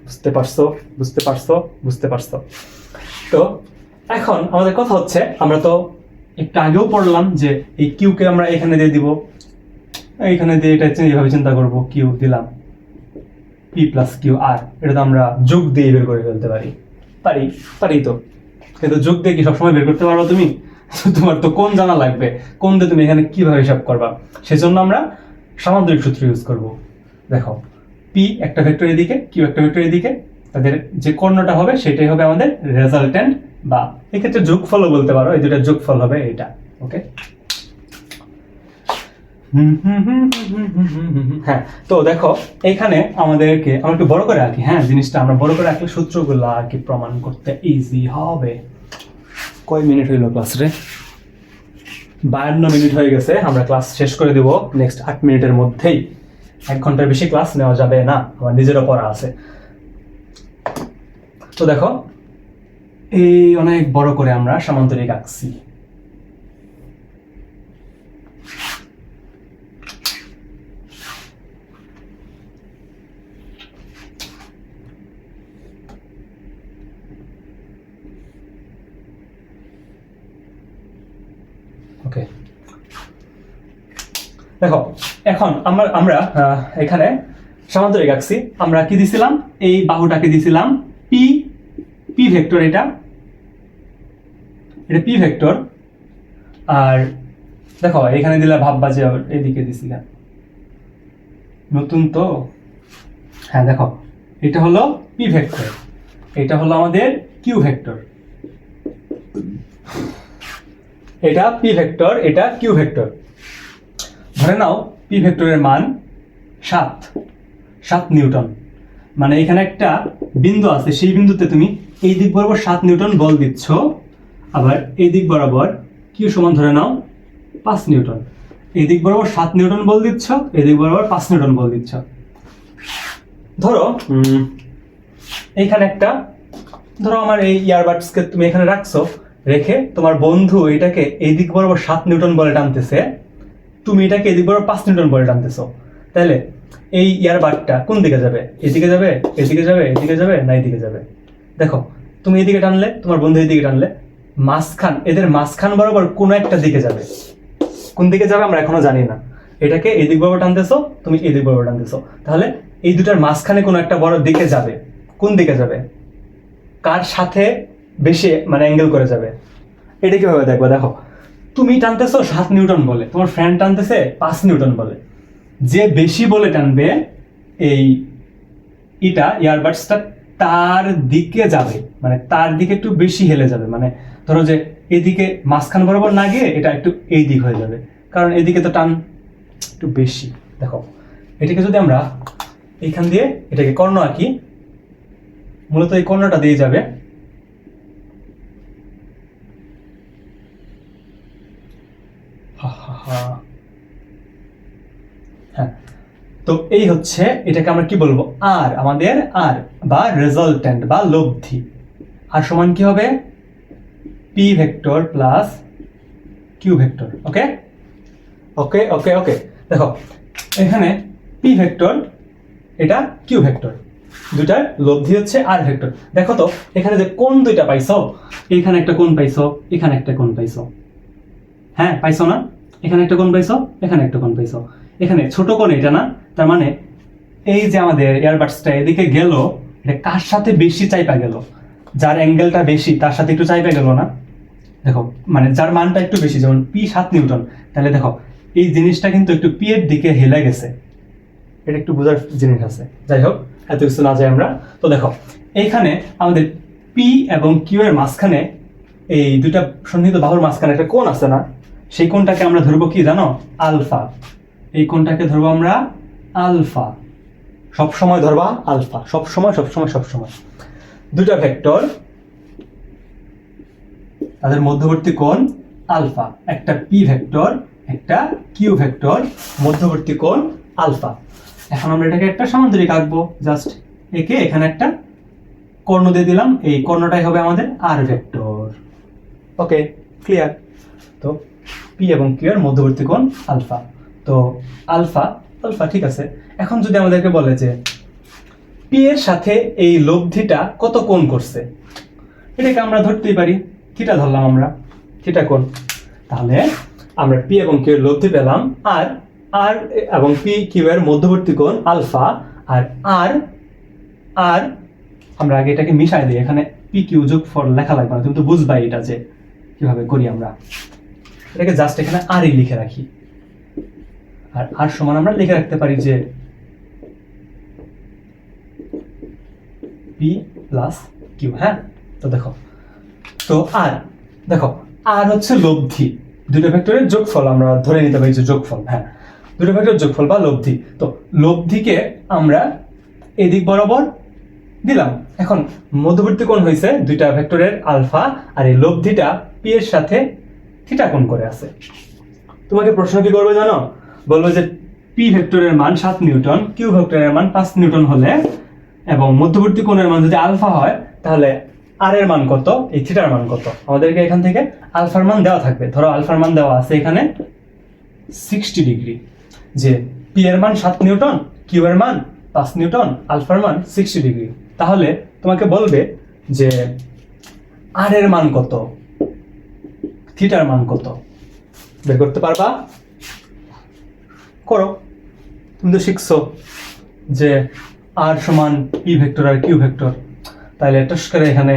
বুঝতে পারছো? বুঝতে পারছো? বুঝতে পারছো? তো এখন আমাদের কথা হচ্ছে, আমরা তো একটু আগেও পড়লাম যে এই কিউকে আমরা এখানে দিয়ে দিব, এইখানে দিয়ে এটা এইভাবে চিন্তা করব, কিউ দিলাম পি প্লাস কিউ আর, এটা তো আমরা যোগ দিয়ে বের করে ফেলতে পারি তো। কিন্তু যোগ দিয়ে কি সবসময় বের করতে পারো তুমি? তোমার তো কোন জানা লাগবে, কোন দিয়ে তুমি এখানে কিভাবে হিসাব করবা, সেজন্য আমরা সামান্তরিক সূত্র ইউজ করব। দেখো, পি একটা ভেক্টর এদিকে, কিউ একটা ভেক্টর এদিকে, তাদের যে কর্ণটা হবে সেটাই হবে আমাদের রেজাল্টেন্ট, বা এক্ষেত্রে যোগফলও বলতে পারো, এই দুটা যোগফল হবে এটা। ওকে, হ্যাঁ। তো দেখো এখানে আমাদেরকে আমরা একটু বড় করে আঁকি, হ্যাঁ জিনিসটা আমরা বড় করে আঁকলে সূত্রগুলো আর কি প্রমাণ করতে ইজি হবে। কয় মিনিট হইল ক্লাস রে? 52 মিনিট হয়ে গেছে। আমরা ক্লাস শেষ করে দেব নেক্সট 8 মিনিটের মধ্যেই। 1 ঘন্টার বেশি ক্লাস নেওয়া যাবে না, আমার নিজেরও পড়া আছে। তো দেখো এই অনেক বড় করে আমরা সামান্তরিক আঁকছি। ওকে, দেখো এখন আমরা এখানে সামান্তরিক আঁকছি। আমরা কি দিছিলাম? এই বাহুটাকে দিছিলাম পি ভেক্টর, এটা পি ভেক্টর। আর দেখো এখানে দিলে ভাববা যে এদিকে দিছিলাম, নতুন তো। হ্যাঁ দেখো, এটা হলো পি ভেক্টর, এটা হলো আমাদের কিউ ভেক্টর। এটা পি ভেক্টর, এটা কিউ ভেক্টর। ধরে নাও পি ভেক্টরের মান 7 নিউটন। মানে এখানে একটা বিন্দু আছে, সেই বিন্দুতে তুমি এই দিক বরাবর 7 নিউটন বল দিচ্ছ, আবার এই দিক বরাবর কিউ সমান ধরে নাও 5 নিউটন। এই দিক বরাবর 7 নিউটন বল দিচ্ছ, এই দিক বরাবর 5 নিউটন বল দিচ্ছ। ধরো এইখানে ধরো আমার এই ইয়ারবাডসকে তুমি এখানে রাখছো, রেখে তোমার বন্ধু এটাকে এই দিক বরাবর 7 নিউটন বলে টানতেছে, তুমি এটাকে এদিক বরাবর 5 নিউটন বলে টানতেছো। তাহলে এই ইয়ারবাডটা কোন দিকে যাবে? এদিকে যাবে, এদিকে যাবে, এদিকে যাবে, না এদিকে যাবে? দেখো তুমি এদিকে টানলে, তোমার বন্ধু এদিকে টানলে, এদের মাঝখান বরাবর কোন একটা দিকে যাবে। কোন দিকে যাবে আমরা এখনো জানি না। এটাকে এদিক বরাবর টানতেছো, তুমি এদিক বরাবর টানতেছো, তাহলে এই দুটার মাঝখানে কোনো একটা বড় দিকে যাবে। কোন দিকে যাবে? কার সাথে বেশি মানে অ্যাঙ্গেল করে যাবে, এটা কিভাবে দেখবা? দেখো তুমি টানতেছো 7 নিউটন বলে, তোমার ফ্রেন্ড টানতেছে 5 নিউটন বলে। যে বেশি বলে টানবে এই ইয়ারবাডসটা তার দিকে যাবে, মানে তার দিকে একটু বেশি হেলে যাবে। মানে ধরো যে এদিকে মাঝখান বরাবর না গিয়ে এটা একটু এই দিক হয়ে যাবে, কারণ এদিকে তো টান একটু বেশি। দেখো এটাকে যদি আমরা এইখান দিয়ে এটাকে কর্ণ আঁকি, মূলত এই কর্ণটা দিয়ে যাবে হ্যাঁ। তো এই হচ্ছে, এটাকে আমরা কি বলবো? আর আমাদের আর বা রেজাল্টেন্ট বা লব্ধি। আর সমান কি হবে P vector plus Q vector. Okay okay okay okay দেখো এখানে পি ভেক্টর, এটা কিউ ভেক্টর, দুটার লব্ধি হচ্ছে আর ভেক্টর। দেখো তো এখানে যে কোণ দুইটা পাইছো, এখানে একটা কোণ পাইছো, এখানে একটা কোণ পাইছো, হ্যাঁ পাইছো না? এখানে একটা কোণ পাইছো, এখানে একটা কোণ পাইছো। এখানে ছোট কোণ এটা না, তার মানে এই যে আমাদের এয়ারবাডসটা এদিকে গেল, এটা কার সাথে বেশি চাইপা গেল? যার অ্যাঙ্গেলটা বেশি তার সাথে একটু চাইপা গেল না? দেখো মানে যার মানটা একটু বেশি, যেমন পি 7 নিউটন, তাহলে দেখো এই জিনিসটা কিন্তু একটু পি এর দিকে হেলে গেছে। এটা একটু বোঝার জিনিস আছে। যাই হোক, এত কিছু না যাই আমরা। তো দেখো এইখানে আমাদের পি এবং কিউ এর মাঝখানে, এই দুইটা সন্নিহিত বাহুর মাঝখানে একটা কোণ আছে না? সেই কোণটাকে আমরা ধরবো কি জানো? আলফা। এই কোণটাকে ধরবো আমরা আলফা। সবসময় ধরবা আলফা, সবসময় সবসময় সবসময়। দুটা ভেক্টর, তাদের মধ্যবর্তী কোণ আলফা, একটা পি ভেক্টর একটা কিউ ভেক্টর, মধ্যবর্তী কোণ আলফা। এখন আমরা এটাকে একটা সামান্তরিক আঁকবো, জাস্ট একে এখানে একটা কর্ণ দিয়ে দিলাম, এই কর্ণটাই হবে আমাদের আর ভেক্টর। Okay clear? তো পি এবং কিউ এর মধ্যবর্তী কোণ আলফা, তো আলফা আলফা ঠিক আছে। এখন যদি আমাদেরকে বলে যে পি এর সাথে এই লব্ধিটা কত কোণ করছে, এটাকে আমরা ধরতেই পারি, থিটা ধরলাম আমরা, থিটা কোণ। তাহলে আমরা পি এবং কিউ এর লব্ধি পেলাম, আর আর এবং পি কিউ এর মধ্যবর্তী কোণ আলফা, আর আর আর আমরা আগে এটাকে মিশাই দিই, এখানে পি কিউ যোগফল লেখা লাগবে না, তুমি তো বুঝবাই এটা যে কিভাবে করি আমরা। এটাকে জাস্ট এখানে আর ই লিখে রাখি, আর আর সমান আমরা লিখে রাখতে পারি যে পি প্লাস কিউ। হ্যাঁ, তো দেখো, তো আর দেখো আর হচ্ছে লব্ধি, দুটো ভেক্টরের যোগফল আমরা ধরে নিতে পারি যে যোগফল। হ্যাঁ, দুটো ভেক্টরের যোগফল বা লব্ধি। তো লব্ধিকে আমরা এদিক বরাবর দিলাম। এখন মধ্যবর্তী কোণ হয়েছে দুইটা ভেক্টরের আলফা, আর এই লব্ধিটা পি এর সাথে থিটা কোণ করে আছে। তোমাকে প্রশ্ন কি করবে জানো? বলবো যে পি ভেক্টরের মান 7 নিউটন, কিউ ভেক্টরের মান 5 নিউটন হলে এবং মধ্যবর্তী কোণের মান যদি আলফা হয়, তাহলে আর এর মান কত, এই থিটার মান কত? আমাদেরকে এখান থেকে আলফার মান দেওয়া থাকবে। ধরো আলফার মান দেওয়া আছে এখানে 60 ডিগ্রি, যে পি এর মান 7 নিউটন, কিউ এর মান 5 নিউটন, আলফার মান 60 ডিগ্রি। তাহলে তোমাকে বলবে যে আর এর মান কত, থিটার মান কত, বের করতে পারবা? করো, তুমি তো শিখছো যে আর সমান পি ভেক্টর আর কিউ ভেক্টর। তাহলে টস করে এখানে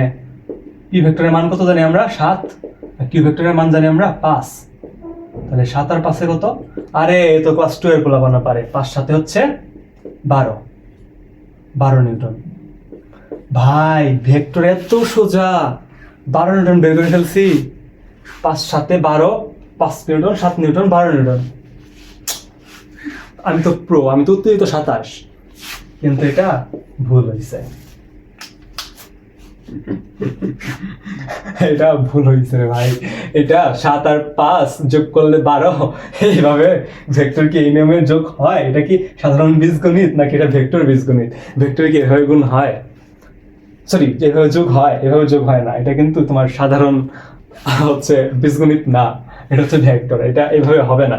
পি ভেক্টরের মান কত জানি আমরা 7, আর কিউ ভেক্টরের মান জানি আমরা 5। তাহলে 7 আর 5 কত? আরে এ তো ক্লাস 2 এর পোলাপানা পারে। 5 7 হচ্ছে 12 নিউটন। ভাই ভেক্টর এত সোজা, 12 নিউটন বের করে ফেলছি। 5 7 12, 5 নিউটন, 7 নিউটন, 12 নিউটন। আমি তো প্রো, আমি তো উত্তরিত 27, কিন্তু এটা ভুল হয়েছে। এটা ভুল হয়েছে রে ভাই। এটা 7 আর 5 যোগ করলে 12, এইভাবে ভেক্টর কি এই নিয়মে যোগ হয়? এটা কি সাধারণ বীজগণিত নাকি এটা ভেক্টর বীজগণিত? ভেক্টর কি এভাবে গুণ হয়? সরি, এভাবে যোগ হয়? এভাবে যোগ হয় না। এটা কিন্তু তোমার সাধারণ হচ্ছে বীজগণিত না, এটা হচ্ছে ভেক্টর। এটা এভাবে হবে না।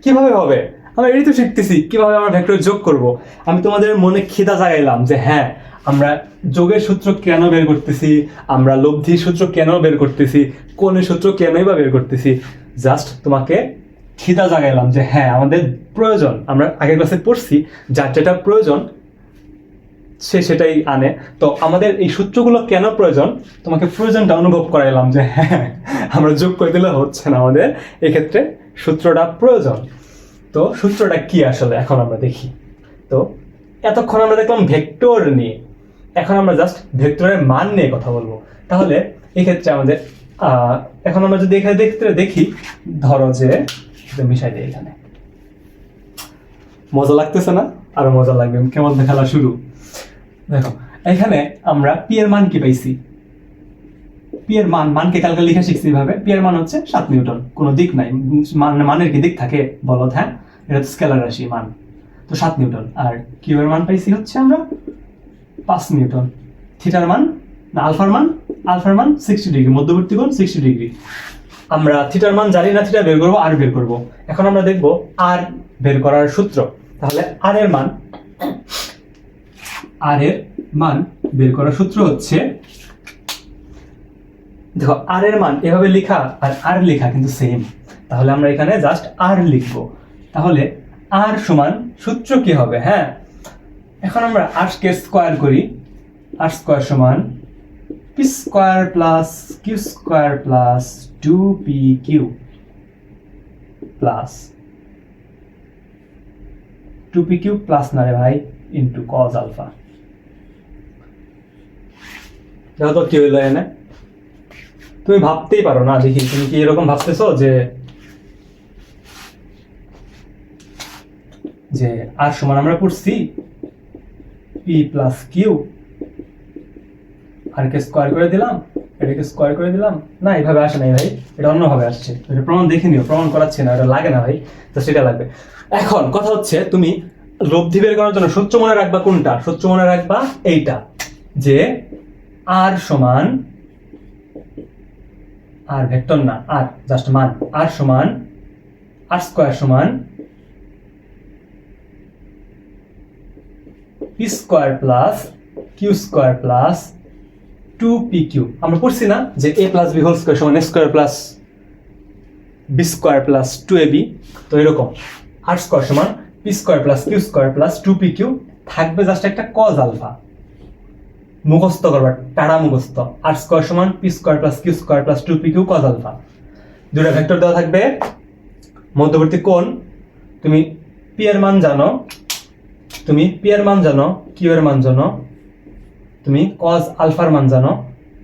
কিভাবে হবে? আমরা এই তো শিখতেছি কিভাবে আমরা ভেক্টর যোগ করব। আমি তোমাদের মনে খিদা জাগাইলাম যে হ্যাঁ, আমরা যোগের সূত্র কেন বের করতেছি, আমরা লব্ধির সূত্র কেন বের করতেছি, কোণের সূত্র কেনই বা বের করতেছি। জাস্ট তোমাকে খিদা জাগাইলাম যে হ্যাঁ, আমাদের প্রয়োজন, আমরা আগের ক্লাসে পড়ছি, যার যেটা প্রয়োজন সে সেটাই আনে। তো আমাদের এই সূত্রগুলো কেন প্রয়োজন, তোমাকে প্রয়োজনটা অনুভব করাইলাম যে হ্যাঁ, আমরা যোগ করে দিলে হচ্ছে না, আমাদের এক্ষেত্রে সূত্রটা প্রয়োজন। তো সূত্রটা কি আসলে এখন আমরা দেখি। তো এতক্ষণ আমরা দেখলাম ভেক্টর নিয়ে, এখন আমরা জাস্ট ভেক্টরের মান নিয়ে কথা বলবো। তাহলে এক্ষেত্রে আমাদের এখন আমরা যদি এখানে দেখি, ধরো যে মিশাই দিই, এখানে মজা লাগতেছে না? আরো মজা লাগবে, কেমন খেলা শুরু। দেখো এখানে আমরা পি এর মান কি পাইছি, পি এর মানকে কালকে লিখে শিখছি ভাবে। পি এর মান হচ্ছে 7 নিউটন, কোনো দিক নাই, মানের কি দিক থাকে বলো? হ্যাঁ, এটা তো স্কেলার রাশি মান, তো 7 নিউটন। আর কিউ এর মান পাইছি হচ্ছে আমরা 5 নিউটন, থিটার মান না আলফার মান আলফার মান 60 ডিগ্রি, মধ্যবর্তী কোণ 60 ডিগ্রি। আমরা থিটার মান জানি না, থিটা বের করবো, আর বের করবো। এখন আমরা দেখব আর বের করার সূত্র। তাহলে আর এর মান বের করার সূত্র হচ্ছে, দেখো আর এর মান এভাবে লেখা আর আর লেখা কিন্তু সেম, তাহলে আমরা এখানে জাস্ট আর লিখবো। তাহলে আর সমান সূত্র কি হবে? হ্যাঁ, এখন আমরা আর কে স্কয়ার করি। আর স্কয়ার সমান P square plus Q square plus 2pq plus 2pq plus না রে ভাই, ইন্টু কজ আলফা। দেখো তো কি হইলো এখানে? তুমি ভাবতেই পারো না, দেখি তুমি কি এরকম ভাবতেছো যে আর সমান আমরা পড়ছি পি প্লাস কিউ, আর কে স্কয়ার করে দিলাম, এটাকে স্কয়ার করে দিলাম। না, এইভাবে আসে নাই ভাই, এটা অন্যভাবে আসছে। এটা প্রমাণ দেখে নিও, প্রমাণ করাচ্ছে না, এটা লাগে না ভাই, তো সেটা লাগবে। এখন কথা হচ্ছে, তুমি লব্ধি বের করার জন্য সূত্র মনে রাখবা কোনটা? সূত্র মনে রাখবা এইটা, যে আর সমান, আর ভেক্টর না, আর জাস্ট মান, আর সমান আর স্কয়ার সমান P square plus Q square plus 2pq। আমরা পড়ছি না যে a plus B whole square সমান a square plus B square plus 2ab। তো এরকম আর স্কয়ার সমান P square plus Q square plus 2pq, থাকবে জাস্ট একটা কজ আলফা। মুখস্থ করবা, টাড়া মুখস্থ। আর স্কয়ার সমান P square plus Q square plus 2pq cos alpha. দুটো ভেক্টর দেওয়া থাকবে, মধ্যবর্তী কোণ তুমি পি এর মান জানো, তুমি পি এর মান জানো, কিউ এর মান জানো, তুমি কজ আলফার মান জানো,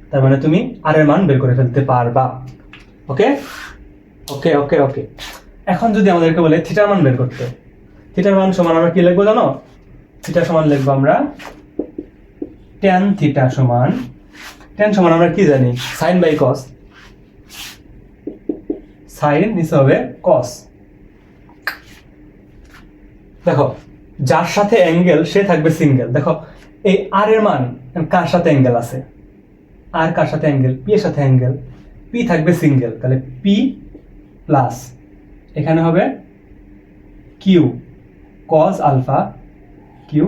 তার মানে তুমি আর এর মান বের করে ফেলতে পারবা। ওকে ওকে ওকে ওকে। এখন যদি আমাদেরকে বলে থিটার মান বের করতে, থিটার মান সমান আমরা কি লিখবো জানো? থিটা সমান লিখবো আমরা tan থিটা সমান, tan সমান আমরা কি জানি? Sign by cos. সাইন নিচে হবে কস। দেখো যার সাথে অ্যাঙ্গেল সে থাকবে সিঙ্গেল। দেখো এই আর এর মান কার সাথে অ্যাঙ্গেল আছে? আর কার সাথে অ্যাঙ্গেল? পি এর সাথে অ্যাঙ্গেল, পি থাকবে সিঙ্গেল, তাহলে পি প্লাস এখানে হবে Q cos alpha, Q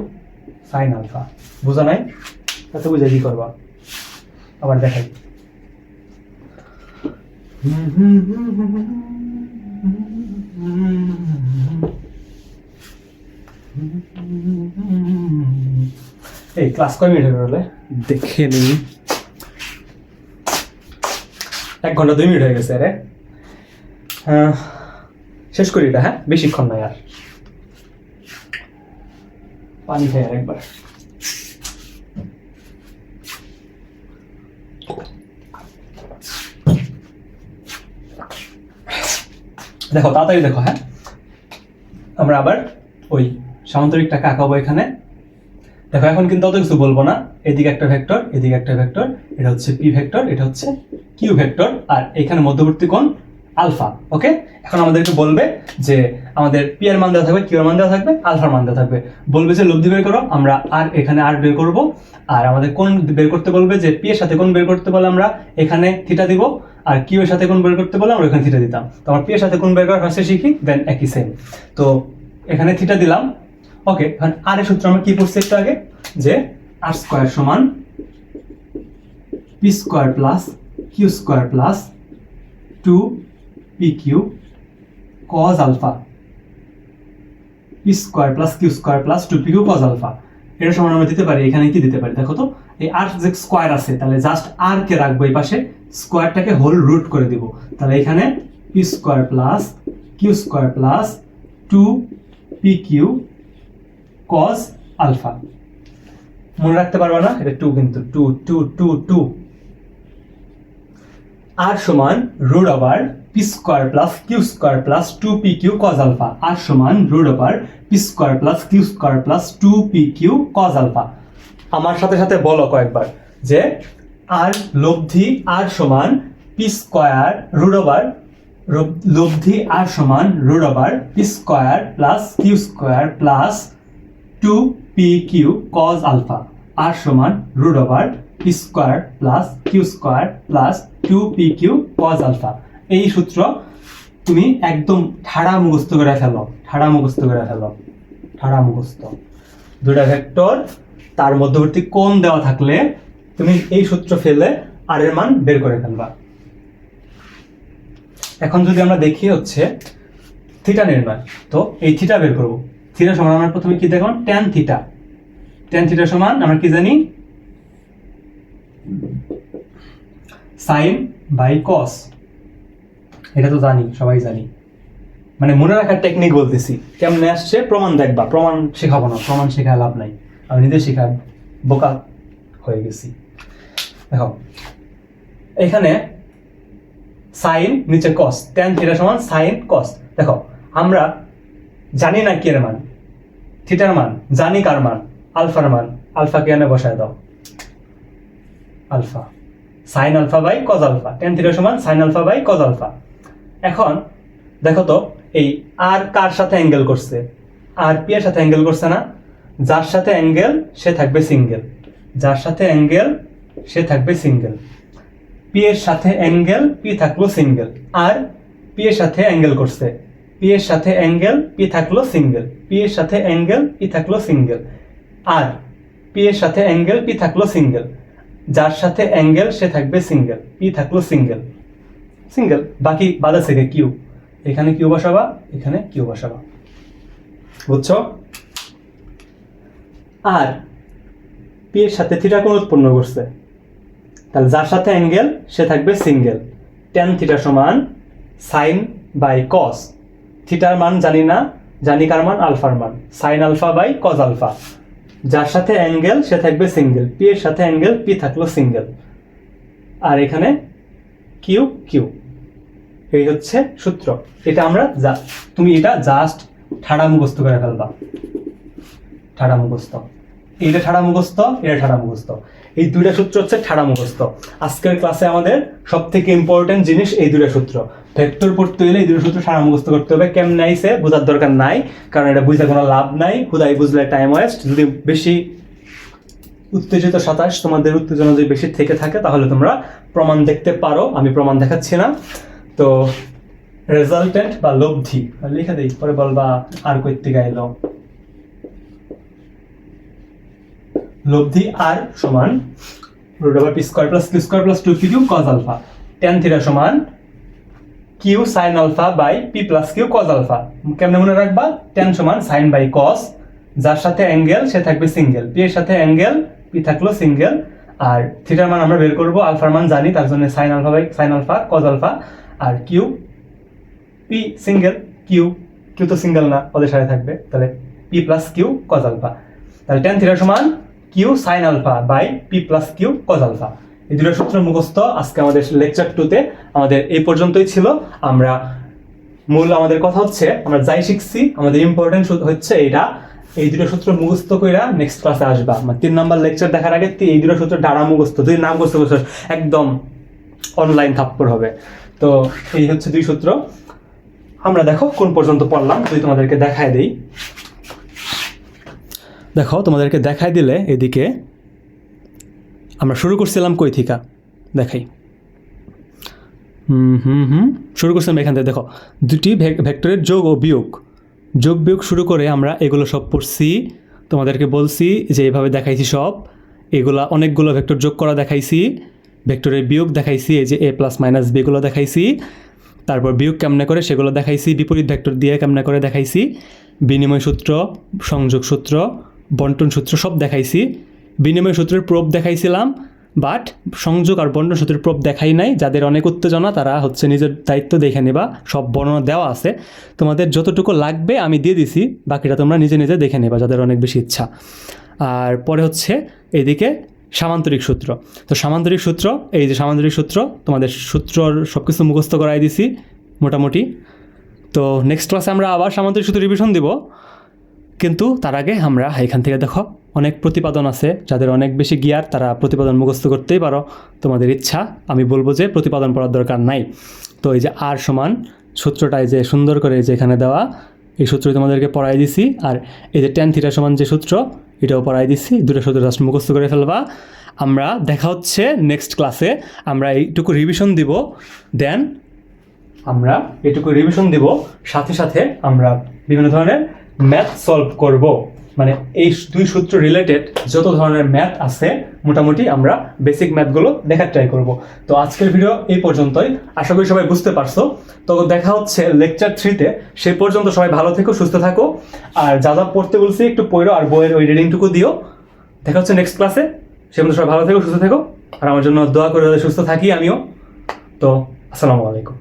sine alpha. বুঝা নাই? তাতে বুঝে কি করবা? আবার দেখাই। এই ক্লাস কয় মিনিট হয়ে দেখে নিই। 1 ঘন্টা 2 মিনিট হয়ে গেছে। আরে শেষ করি এটা। হ্যাঁ, বেশিক্ষণ নাই আর। পানি খাই আর একবার। দেখো তাড়াতাড়ি দেখো। হ্যাঁ, আমরা আবার ওই সামান্তরিকটাকে আঁকাবো এখানে। দেখো এখন কিন্তু অত কিছু বলবো না। এদিকে একটা ভেক্টর, এদিকে একটা ভেক্টর, এটা হচ্ছে পি ভেক্টর, এটা হচ্ছে কিউ ভেক্টর, আর এখানে মধ্যবর্তী কোণ আলফা। ওকে, এখন আমাদেরকে বলবে যে আমাদের পি এর মান দেওয়া থাকবে, কিউ এর মান দেওয়া থাকবে, আলফার মান দেওয়া থাকবে। বলবে যে লব্ধি বের করো, আমরা আর এখানে আর বের করব। আর আমাদের কোণ বের করতে বলবে যে পি এর সাথে কোণ বের করতে বলে আমরা এখানে থিটা দিব, আর কিউ এর সাথে কোণ বের করতে বলে আমরা এখানে থিটা দিতাম। তো আমরা পি এর সাথে কোণ বের করা ফার্স্টে শিখি, দেন একই সেম। তো এখানে থিটা দিলাম। ওকে, এখন আর এর সূত্র আমরা কি পড়ছি একটু আগে, যে আর স্কয়ার সমান P square plus Q square plus 2pq cos alpha, P square plus Q square plus 2pq cos alpha. এটা সমান আমরা দিতে পারি, এখানে কি দিতে পারি দেখো তো, এই আর যে স্কয়ার আছে তাহলে জাস্ট আর কে রাখবো এই পাশে, স্কয়ারটাকে হোল রুট করে দিব। তাহলে এখানে P square plus Q square plus 2pq cos alpha. মনে রাখতে পারবা না? এটা 2 কিন্তু 2 2 2 2। আর সমান root over P square plus Q square plus 2pq cos alpha. R সমান root over P square plus Q square plus 2pq cos alpha. আমার সাথে সাথে বলো কয়েকবার যে আর লব্ধি আর সমান পি স্কয়ার রুট ওভার, লব্ধি আর সমান root over P square plus Q square plus 2pq cos alpha. R সমান root over P square plus Q square plus 2pq cos alpha. এই সূত্র তুমি একদম ঠাড়া মুখস্থ করে ফেলো, দুটা ভেক্টর তার মধ্যবর্তী কোণ দেওয়া থাকলে তুমি এই সূত্র ফেলে আর এর মান বের করে ফেলবা। এখন যদি আমরা দেখি হচ্ছে থিটা নির্ণয়, তো এই থিটা বের করব। থিটা সমান আমরা প্রথমে কি দেখলাম, ট্যান থিটা সমান আমরা কি জানি, সাইন বাই কস। এটা তো জানি, সবাই জানি, মানে মনে রাখার টেকনিক বলতেছি। কেমনে আসছে প্রমাণ দেখবা, প্রমাণ শেখাবো না, প্রমাণ শেখায় লাভ নাই, আমি নিজে শেখা বোকা হয়ে গেছি। দেখো এখানে সাইন নিচে কস, ট্যান থিটা সমান সাইন কস। দেখো আমরা জানি না কি এর মান, থিটার মান জানি, কার মান, আলফার মান। আলফাকে এনে বসায় দাও, alpha sine alpha by cos alpha, tan theta সমান sine alpha by cos alpha. এখন দেখো তো এই আর কার সাথে অ্যাঙ্গেল করছে, আর পি এর সাথে অ্যাঙ্গেল করছে না? যার সাথে অ্যাঙ্গেল সে থাকবে সিঙ্গেল, পি এর সাথে অ্যাঙ্গেল পি থাকলো সিঙ্গেল, আর পি এর সাথে অ্যাঙ্গেল করছে, পি এর সাথে অ্যাঙ্গেল পি থাকলো সিঙ্গেল, আর পি এর সাথে অ্যাঙ্গেল পি থাকলো সিঙ্গেল। যার সাথে অ্যাঙ্গেল সে থাকবে সিঙ্গেল, পি থাকলো সিঙ্গেল, বাকি বাদ আছে কিউ। এখানে কিউ বসাবা, এখানে কিউ বসাবা, বুঝছো? আর পি এর সাথে থিটা কোণ উৎপন্ন করছে, তাহলে যার সাথে অ্যাঙ্গেল সে থাকবে সিঙ্গেল। ট্যান থিটা সমান সাইন বাই কস, থিটার মান জানি না, জানি কার মান, আলফার মান, sine alpha by cos alpha. যার সাথে অ্যাঙ্গেল সে থাকবে সিঙ্গেল, পি এর সাথে অ্যাঙ্গেল পি থাকলো সিঙ্গেল, আর এখানে কিউ। এই হচ্ছে সূত্র। এটা আমরা তুমি এটা জাস্ট ঠাড়া মুখস্থ করে ফেলবা, এটা ঠাড়া মুখস্থ। এই দুইটা সূত্র হচ্ছে ঠাড়া মুখস্থ। আজকের ক্লাসে আমাদের সব থেকে ইম্পর্টেন্ট জিনিস এই দুইটা সূত্র। ভেক্টর পড়তে হলে এই দুটো সূত্র ঠাড়া মুখস্থ করতে হবে। কেমন আইছে বোঝার দরকার নাই, কারণ এটা বুঝলে কোনো লাভ নাই, হুদাই বুঝলে টাইম ওয়েস্ট। যদি বেশি উত্তেজিত সাতাশ, তোমাদের উত্তেজনা যদি বেশি থেকে থাকে তাহলে তোমরা প্রমাণ দেখতে পারো, আমি প্রমাণ দেখাচ্ছি না। তো রেজাল্টেন্ট বা লব্ধি লিখে দেই, পরে বলবা আর কইতে গাইল। লব্ধি আর সমান root over P square plus Q square plus 2pq cos alpha. Tan theta সমান Q sine alpha by P plus Q cos alpha. কেমনে মনে রাখবা, ট্যান সমান সাইন বাই কস, যার সাথে অ্যাঙ্গেল সে থাকবে সিঙ্গেল, পি এর সাথে অ্যাঙ্গেল পি থাকলো সিঙ্গেল, আর থিটার মান আমরা বের করবো, আলফার মান জানি, তার জন্য sine alpha by sine alpha cos alpha. আর কিউ পি সিঙ্গেল, কিউ তো সিঙ্গেল না, ওদের সাথে থাকবে, তাহলে P plus Q cos alpha. তাহলে ট্যান থিটা সমান Q sine alpha by P plus Q cos alpha. এই দুটো সূত্র মুখস্থ। আজকে আমাদের লেকচার 2-তে আমাদের এই পর্যন্তই ছিল। আমরা আমাদের কথা হচ্ছে আমরা যাই শিখছি, আমাদের ইম্পর্টেন্ট হচ্ছে এটা, এই দুটো সূত্র মুখস্থ কইরা নেক্সট ক্লাসে আসবা। 3 নাম্বার লেকচার দেখার আগে এই দুটো সূত্র ডাড়া মুখস্থ, যদি না মুখস্থ করছো একদম অনলাইন থাপ্পড় হবে। তো এই হচ্ছে দুই সূত্র। আমরা দেখো কোন পর্যন্ত পড়লাম, যদি তোমাদেরকে দেখায় দেই। দেখো তোমাদেরকে দেখাই দিলে এদিকে আমরা শুরু করছিলাম কই থিকা, দেখাই। শুরু করছিলাম এখান থেকে। দেখো দুটি ভেক্টরের যোগ ও বিয়োগ শুরু করে আমরা এগুলো সব পড়ছি। তোমাদেরকে বলছি যে এইভাবে দেখাইছি সব, এগুলা অনেকগুলো ভেক্টর যোগ করা দেখাইছি, ভেক্টরের বিয়োগ দেখাইছি, এই যে এ প্লাস মাইনাস বিগুলো দেখাইছি, তারপর বিয়োগ কেমনে করে সেগুলো দেখাইছি, বিপরীত ভেক্টর দিয়ে কেমনে করে দেখাইছি, বিনিময় সূত্র, সংযোগ সূত্র, বন্টন সূত্র সব দেখাইছি। বিনিময় সূত্রের প্রোব দেখাইছিলাম, বাট সংযোগ আর বন্টন সূত্রের প্রোব দেখাই নাই। যাদের অনেক উত্তেজনা তারা হচ্ছে নিজের দায়িত্ব দেখে নেবা, সব বর্ণনা দেওয়া আছে, তোমাদের যতটুকু লাগবে আমি দিয়ে দিছি, বাকিটা তোমরা নিজে নিজে দেখে নেবা যাদের অনেক বেশি ইচ্ছা। আর পরে হচ্ছে এইদিকে সামান্তরিক সূত্র। তো সামান্তরিক সূত্র, এই যে সামান্তরিক সূত্র, তোমাদের সূত্রর সব কিছু মুখস্থ করাই দিছি মোটামুটি। তো নেক্সট ক্লাসে আমরা আবার সামান্তরিক সূত্র রিভিশন দিব, কিন্তু তার আগে আমরা এখান থেকে দেখো অনেক প্রতিপাদন আছে, যাদের অনেক বেশি গিয়ার তারা প্রতিপাদন মুখস্থ করতেই পারো, তোমাদের ইচ্ছা। আমি বলবো যে প্রতিপাদন পড়ার দরকার নাই। তো এই যে আর সমান সূত্রটাই যে সুন্দর করে যে এখানে দেওয়া, এই সূত্রই তোমাদেরকে পড়াই দিছি। আর এই যে ট্যান থিটা সমান যে সূত্র, এটাও পড়াই দিছি। দুটো সূত্র জাস্ট মুখস্থ করে ফেলবা। আমরা দেখা হচ্ছে নেক্সট ক্লাসে। আমরা এইটুকু রিভিশন দিব, দেন আমরা এইটুকু রিভিশন দিব, সাথে সাথে আমরা বিভিন্ন ধরনের ম্যাথ সলভ করব। মানে এই দুই সূত্র রিলেটেড যত ধরনের ম্যাথ আছে মোটামুটি আমরা বেসিক ম্যাথগুলো দেখার ট্রাই করব। তো আজকের ভিডিও এই পর্যন্তই, আশা করি সবাই বুঝতে পারছো। তো দেখা হচ্ছে লেকচার 3-তে। সেই পর্যন্ত সবাই ভালো থেকো, সুস্থ থাকো, আর যা যা পড়তে বলছি একটু পড়ো, আর বইয়ের ওই রিডিংটুকু দিও। দেখা হচ্ছে নেক্সট ক্লাসে। সে পর্যন্ত সবাই ভালো থেকো, সুস্থ থেকো, আর আমার জন্য দোয়া করে সুস্থ থাকি আমিও। তো আসসালামু আলাইকুম।